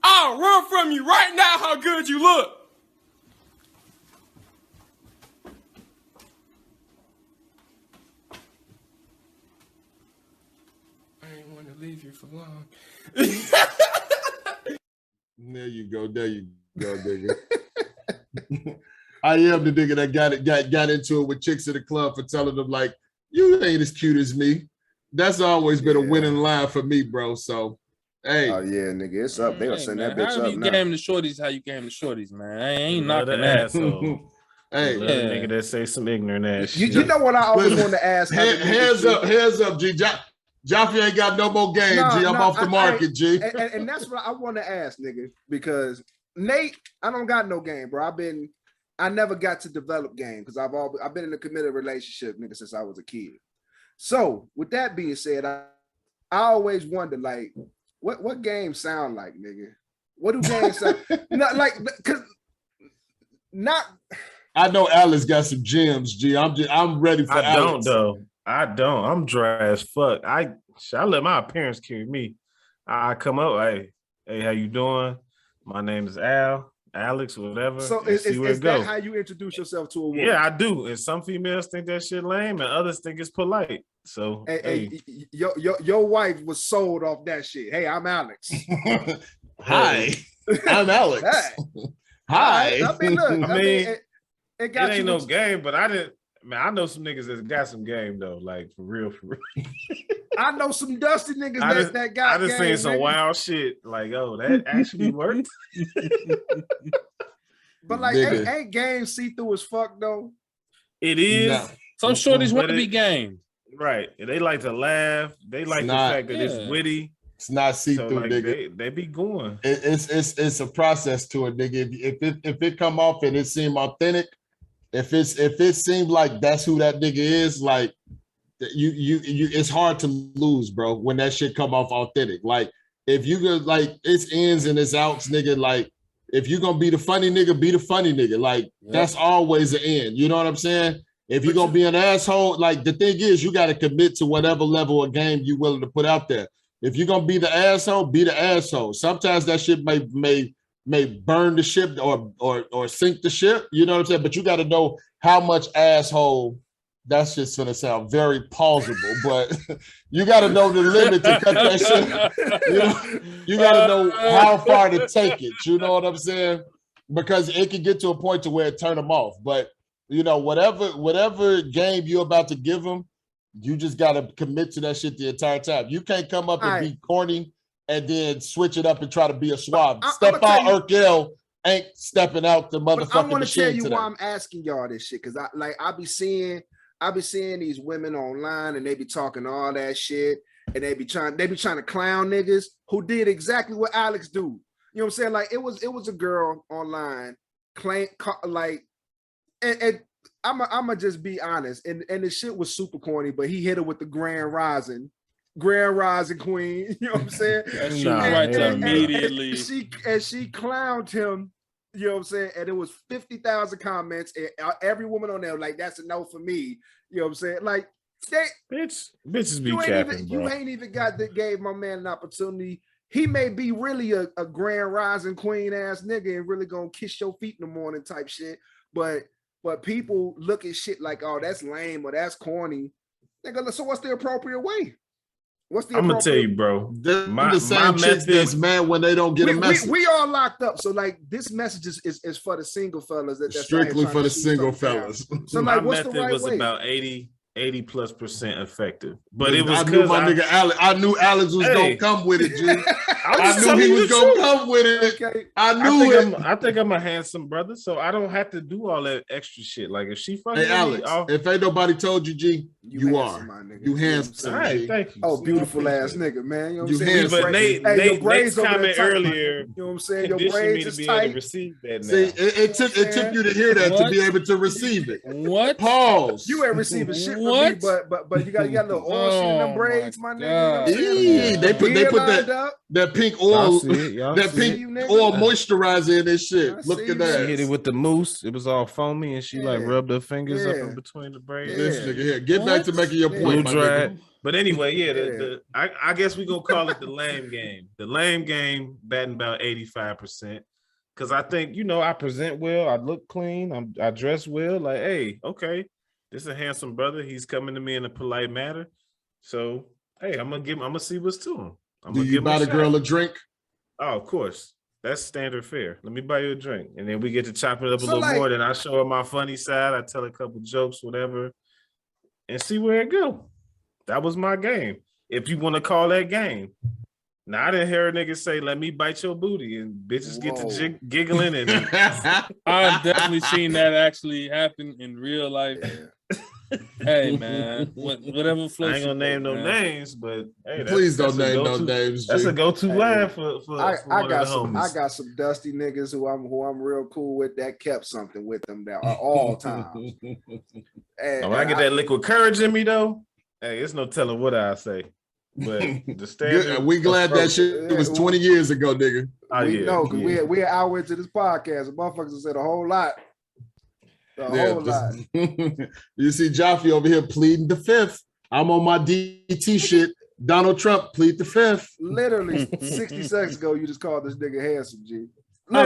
Speaker 12: I'll run from you right now how good you look. I ain't want to leave you for long.
Speaker 4: There you go, nigga. I am the nigga that got into it with chicks at the club for telling them like, you ain't as cute as me. That's always been a winning line for me, bro. So, hey.
Speaker 1: Oh yeah, nigga, it's up. They gonna send that bitch
Speaker 3: how
Speaker 1: up
Speaker 3: you
Speaker 1: now.
Speaker 3: game the shorties? How you game the shorties, man? I ain't
Speaker 2: Love
Speaker 3: knocking
Speaker 2: the
Speaker 3: that.
Speaker 2: asshole.
Speaker 4: Hey,
Speaker 2: Love the nigga that say some ignorant ass shit.
Speaker 1: You know what I always wanted to ask?
Speaker 4: Hands up, G. Jaffe ain't got no more game, G. I'm off the market, G.
Speaker 1: And that's what I want to ask, nigga, because Nate, I don't got no game, bro. I never got to develop game because I've been in a committed relationship, nigga, since I was a kid. So with that being said, I always wonder, like, what games sound like, nigga? What do games sound not like? Because not.
Speaker 4: I know Alex got some gems, G. I'm ready for
Speaker 2: I
Speaker 4: Alex.
Speaker 2: don't though. I don't. I'm dry as fuck. I let my parents carry me. I come up, hey, how you doing? My name is Alex, whatever.
Speaker 1: So is that how you introduce yourself to a woman?
Speaker 2: Yeah, I do. And some females think that shit lame, and others think it's polite. So,
Speaker 1: hey. Your wife was sold off that shit. Hey, I'm Alex.
Speaker 4: Hi, I'm Alex.
Speaker 1: Hey.
Speaker 4: Hi.
Speaker 1: I mean, look.
Speaker 2: It ain't no game, but I know some niggas that got some game though, like for real.
Speaker 1: I know some dusty niggas that got.
Speaker 2: I just seen some wild shit. Like, oh, that actually worked.
Speaker 1: But like, ain't game see through as fuck though?
Speaker 2: It is.
Speaker 3: No. Some shorties want to be game,
Speaker 2: right? They like to laugh. They like the fact that it's witty.
Speaker 4: It's not see through,
Speaker 2: like,
Speaker 4: nigga.
Speaker 2: They be going.
Speaker 4: It's a process to it, nigga. If it come off and it seem authentic. If it seems like that's who that nigga is, like you it's hard to lose, bro, when that shit come off authentic. Like if you go like it's ins and it's outs, nigga. Like if you gonna be the funny nigga, be the funny nigga. Like that's always an end. You know what I'm saying? If you're gonna be an asshole, like the thing is you gotta commit to whatever level of game you willing to put out there. If you're gonna be the asshole, be the asshole. Sometimes that shit may burn the ship or sink the ship, you know what I'm saying? But you got to know how much asshole. That's just gonna sound very plausible, but you got to know the limit to cut that shit. You got to know how far to take it. You know what I'm saying? Because it can get to a point to where it turn them off. But you know, whatever game you're about to give them, you just got to commit to that shit the entire time. You can't come up and be corny and then switch it up and try to be a swab. Step out, Urkel ain't stepping out the motherfucking machine.
Speaker 1: I want to tell you
Speaker 4: today.
Speaker 1: why I'm asking y'all this shit, because I be seeing these women online and they be talking all that shit and they be trying to clown niggas who did exactly what Alex do. You know what I'm saying? Like it was a girl online like, and I'm just be honest, and the shit was super corny, but he hit her with the Grand Rising Queen. You know what I'm saying?
Speaker 3: She was right there immediately.
Speaker 1: And she clowned him. You know what I'm saying? And it was 50,000 comments, and every woman on there like, that's a no for me. You know what I'm saying? Like,
Speaker 2: bitches be capping, bro.
Speaker 1: You ain't even gave my man an opportunity. He may be really a Grand Rising Queen ass nigga and really gonna kiss your feet in the morning type shit. But people look at shit like, oh, that's lame or that's corny. Nigga, so what's the appropriate way?
Speaker 2: I'm gonna tell you, bro.
Speaker 4: The same chicks that's mad when they don't get a message.
Speaker 1: We all locked up. So like this message is for the single fellas. That's
Speaker 4: strictly for the single fellas.
Speaker 1: So
Speaker 2: my
Speaker 1: like, what's
Speaker 2: method
Speaker 1: the right
Speaker 2: was
Speaker 1: way?
Speaker 2: about 80+% effective. But it was
Speaker 4: I knew my nigga Alex. I knew Alex was gonna come with it, G. I knew he was gonna come with it.
Speaker 1: Okay.
Speaker 4: I knew it.
Speaker 2: I think I'm a handsome brother, so I don't have to do all that extra shit. Like if she fucking
Speaker 4: Hey Alex, if ain't nobody told you, G, you are.
Speaker 1: My nigga.
Speaker 4: You handsome.
Speaker 2: All right,
Speaker 4: G.
Speaker 2: thank you.
Speaker 1: Oh, beautiful ass nigga, man. You know what I'm
Speaker 4: You
Speaker 1: saying?
Speaker 4: handsome.
Speaker 2: But Nate
Speaker 1: your braids over
Speaker 2: comment
Speaker 1: there tight,
Speaker 2: earlier,
Speaker 1: you know what I'm saying? Your
Speaker 2: conditioned me
Speaker 1: braids
Speaker 2: to
Speaker 1: is
Speaker 2: be able to
Speaker 1: tight.
Speaker 2: receive that now.
Speaker 4: See, it took you to hear that to be able to receive it.
Speaker 3: What?
Speaker 4: Pause.
Speaker 1: You ain't receiving shit from me,
Speaker 3: What?
Speaker 1: but you got a little oil shit in them
Speaker 3: Oh,
Speaker 1: braids,
Speaker 3: my
Speaker 1: my nigga.
Speaker 3: God.
Speaker 1: You know what I'm saying?
Speaker 4: They put
Speaker 1: Beard lined
Speaker 4: that
Speaker 1: up.
Speaker 4: that pink
Speaker 2: Y'all
Speaker 4: oil,
Speaker 2: see it, y'all
Speaker 4: that
Speaker 2: see
Speaker 4: pink
Speaker 2: it.
Speaker 1: You nigga.
Speaker 4: oil moisturizer in this shit.
Speaker 1: I
Speaker 4: Look
Speaker 1: see
Speaker 4: at
Speaker 1: you.
Speaker 2: She
Speaker 4: that.
Speaker 2: hit it with the mousse. It was all foamy, and she like
Speaker 1: Yeah.
Speaker 2: rubbed her fingers up
Speaker 1: Yeah.
Speaker 2: in between the braids.
Speaker 1: Yeah.
Speaker 4: This nigga here. Get back to
Speaker 3: What?
Speaker 4: making your
Speaker 1: Yeah.
Speaker 4: point,
Speaker 2: Blue
Speaker 4: my
Speaker 2: dried.
Speaker 4: nigga.
Speaker 2: But anyway, yeah,
Speaker 1: Yeah.
Speaker 2: I guess we gonna call it the lame game. The lame game batting about 85%. Cause I think, I present well, I look clean, I dress well. Like, hey, okay, this is a handsome brother. He's coming to me in a polite manner. So hey, I'm gonna see what's to him.
Speaker 4: Do you buy the girl a drink?
Speaker 2: Oh, of course. That's standard fare. Let me buy you a drink. And then we get to chop it up a
Speaker 1: So,
Speaker 2: little
Speaker 1: like-
Speaker 2: more. Then I show her my funny side. I tell a couple jokes, whatever, and see where it go. That was my game. If you want to call that game. Now I didn't hear a nigga say, let me bite your booty, and bitches get
Speaker 1: Whoa.
Speaker 2: to giggling. And
Speaker 3: I've definitely seen that actually happen in real life. Hey man, whatever floats.
Speaker 2: I ain't gonna
Speaker 3: your
Speaker 2: name
Speaker 3: boat,
Speaker 2: no
Speaker 3: man.
Speaker 2: names, but hey,
Speaker 4: Please don't
Speaker 2: a
Speaker 4: name no
Speaker 2: go-to-
Speaker 4: names.
Speaker 2: That's
Speaker 4: G.
Speaker 2: a go-to
Speaker 1: Hey,
Speaker 2: line for
Speaker 1: I
Speaker 2: one
Speaker 1: got
Speaker 2: of the homies.
Speaker 1: I got some dusty niggas who I'm real cool with that kept something with them that are all times. And,
Speaker 2: Now, when I get that liquid courage in me, though, hey, it's no telling what I say. But the standard,
Speaker 4: We glad that shit was 20 years ago, nigga.
Speaker 2: Oh,
Speaker 1: we
Speaker 2: yeah,
Speaker 1: know because
Speaker 2: yeah.
Speaker 1: we're hour into this podcast. The motherfuckers have said a whole lot. Whole lot.
Speaker 4: You see Jaffe over here pleading the fifth. I'm on my DT shit. Donald Trump plead the fifth.
Speaker 1: Literally 60 seconds ago, you just called this nigga handsome, G.
Speaker 4: No.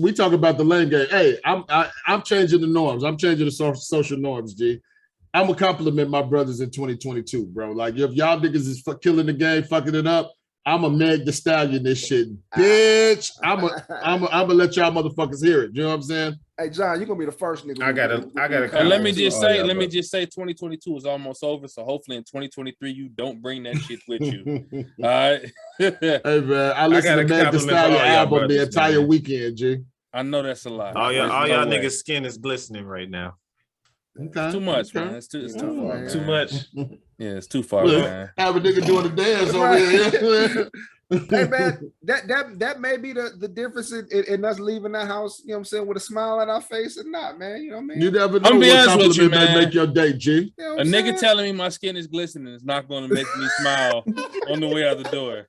Speaker 4: We talk about the lane game. Hey, I'm changing the norms. I'm changing the social norms, G. I'm gonna compliment my brothers in 2022, bro. Like if y'all niggas is killing the game, fucking it up, I'm a Meg the Stallion this shit, bitch. I'm a let y'all motherfuckers hear it. You know what I'm saying?
Speaker 1: Hey, John, you're gonna be the first nigga.
Speaker 2: I gotta.
Speaker 3: And let me just say,
Speaker 2: yeah,
Speaker 3: let me
Speaker 2: but-
Speaker 3: just say, 2022 is almost over. So hopefully in 2023 you don't bring that shit with you. All right.
Speaker 4: Hey man, I listened to Meg the
Speaker 2: compliment
Speaker 4: Stallion
Speaker 2: all y'all
Speaker 4: album the
Speaker 2: brothers,
Speaker 4: entire
Speaker 2: man.
Speaker 4: weekend, G.
Speaker 3: I know that's a lot.
Speaker 2: All y'all
Speaker 3: No way.
Speaker 2: niggas' skin is glistening right now.
Speaker 4: Okay.
Speaker 3: It's too much,
Speaker 4: okay.
Speaker 3: man. It's too far.
Speaker 1: man.
Speaker 2: Too much.
Speaker 3: Yeah, it's too far,
Speaker 4: Look,
Speaker 3: man.
Speaker 4: have a nigga doing a dance over here.
Speaker 1: Hey man, that may be the difference in us leaving the house, you know what I'm saying, with a smile on our face and not, man. You know what I mean?
Speaker 4: You never know
Speaker 3: I'm be
Speaker 4: what
Speaker 3: honest with you,
Speaker 4: compliment may
Speaker 3: man.
Speaker 4: make your day, G.
Speaker 1: You know what
Speaker 3: A
Speaker 1: I'm
Speaker 3: nigga
Speaker 1: saying?
Speaker 3: telling me my skin is glistening is not going to make me smile on the way out the door.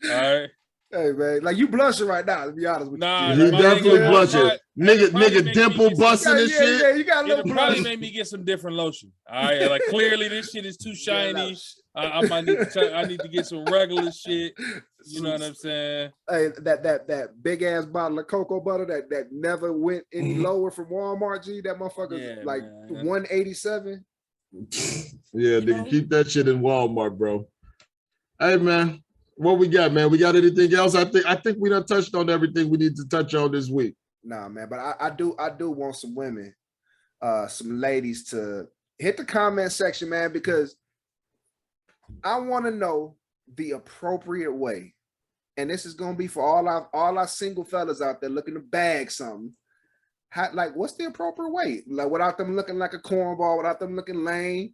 Speaker 3: All right.
Speaker 1: Hey man, like you blushing right now, to be honest with
Speaker 3: Nah,
Speaker 1: you.
Speaker 4: He
Speaker 3: my
Speaker 4: definitely
Speaker 3: nigga,
Speaker 4: blushing.
Speaker 3: probably
Speaker 4: Nigga
Speaker 3: make me
Speaker 4: dimple
Speaker 3: get
Speaker 4: busting
Speaker 1: Yeah,
Speaker 4: and
Speaker 1: yeah,
Speaker 4: shit.
Speaker 1: yeah, you got a
Speaker 3: It'll
Speaker 1: little
Speaker 3: probably
Speaker 1: blush.
Speaker 3: make me get some different lotion. All right, like clearly this shit is too shiny. I might need I need to get some regular shit. You know what I'm saying?
Speaker 1: Hey, that big ass bottle of cocoa butter that never went any lower from Walmart, G. That motherfucker's
Speaker 3: Yeah,
Speaker 1: like
Speaker 3: man.
Speaker 1: 187.
Speaker 4: Yeah, nigga, keep that shit in Walmart, bro. Hey man, what we got, man? We got anything else? I think we done touched on everything we need to touch on this week.
Speaker 1: Nah, man, but I do want some women, some ladies to hit the comment section, man, because I want to know the appropriate way. And this is gonna be for all our single fellas out there looking to bag something. How, like, what's the appropriate way? Like, without them looking like a cornball, without them looking lame.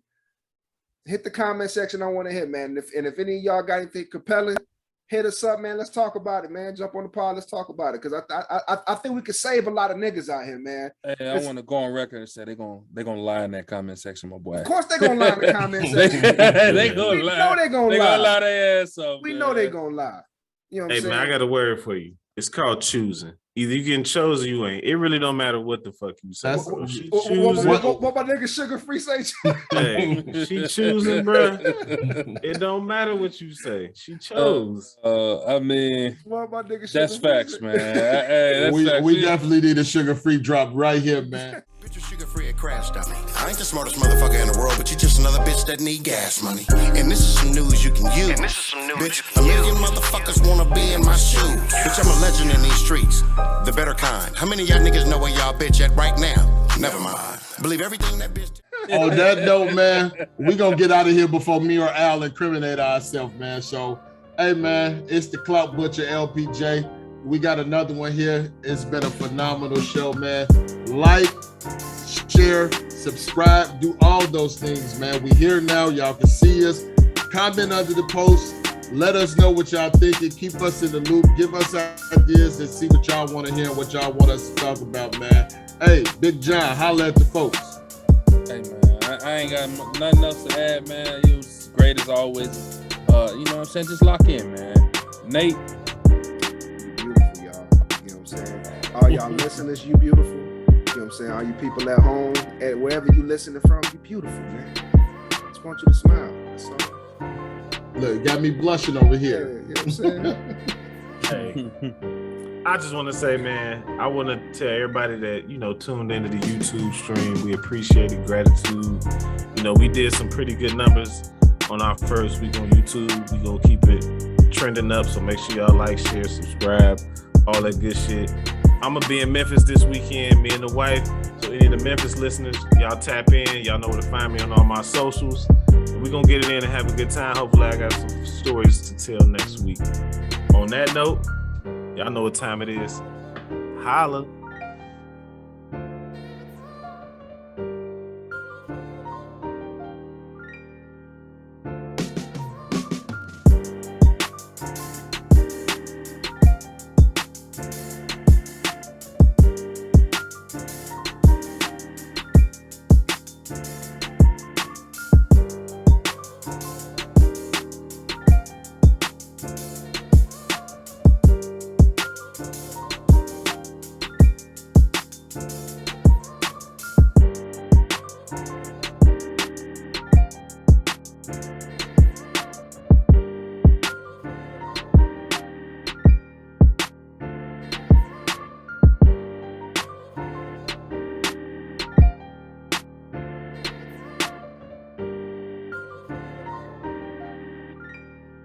Speaker 1: Hit the comment section. I want to hit, man. And if any of y'all got anything compelling, hit us up, man. Let's talk about it, man. Jump on the pod. Let's talk about it, because I think we could save a lot of niggas out here, man.
Speaker 3: Hey, I want to go on record and say they're gonna lie in that comment section, my boy.
Speaker 1: Of course they're gonna lie in the comment section.
Speaker 3: They gonna lie.
Speaker 1: We know they're gonna lie.
Speaker 3: They gonna lie their ass off.
Speaker 1: We
Speaker 3: man.
Speaker 1: know they're gonna lie. You know what I'm
Speaker 2: Hey
Speaker 1: saying?
Speaker 2: man, I got a word for you. It's called choosing. Either you getting chosen or you ain't. It really don't matter what the fuck you say.
Speaker 4: That's-
Speaker 2: So she
Speaker 1: What
Speaker 2: choosing.
Speaker 1: my nigga Sugar Free say?
Speaker 2: Hey, she choosing, bro. It don't matter what you say. She chose.
Speaker 3: I mean,
Speaker 1: What my nigga
Speaker 3: that's
Speaker 1: Sugar Free
Speaker 3: facts,
Speaker 1: say?
Speaker 3: man. Hey, that's facts.
Speaker 4: We definitely need a sugar-free drop right here, man.
Speaker 13: Bitch, you sugar-free at Crash Dummy. I ain't the smartest motherfucker in the world, but you just another bitch that need gas money. And this is some news you can use. Bitch, a million motherfuckers wanna be in my shoes. Bitch, I'm a legend in these streets. The better kind. How many of y'all niggas know where y'all bitch at right now? Never mind. Believe everything that bitch.
Speaker 4: On that note, man, we gonna get out of here before me or Al incriminate ourselves, man. So, hey, man, it's the Clout Butcher LPJ. We got another one here. It's been a phenomenal show, man. Like, share, subscribe, do all those things, man. We here now. Y'all can see us. Comment under the post. Let us know what y'all thinking. Keep us in the loop. Give us ideas and see what y'all want to hear and what y'all want us to talk about, man. Hey, Big John, holla at the folks.
Speaker 3: Hey man, I ain't got nothing else to add, man. You was great as always. You know what I'm saying? Just lock in, man. Nate.
Speaker 1: You beautiful, y'all. You know what I'm saying? All y'all listeners, you beautiful. You know what I'm saying? All you people at home, at wherever you listening from, you beautiful, man. Just want you to smile. That's all.
Speaker 4: Look, got me blushing over
Speaker 1: Yeah,
Speaker 4: here.
Speaker 1: you know what I'm saying?
Speaker 2: Hey, I just want to say, man, I want to tell everybody that, you know, tuned into the YouTube stream. We appreciate it. Gratitude. You know, we did some pretty good numbers on our first week on YouTube. We gonna keep it trending up, so make sure y'all like, share, subscribe, all that good shit. I'm gonna be in Memphis this weekend, me and the wife. So any of the Memphis listeners, y'all tap in. Y'all know where to find me on all my socials. We're gonna get it in and have a good time. Hopefully I got some stories to tell next week. On that note, y'all know what time it is. Holla.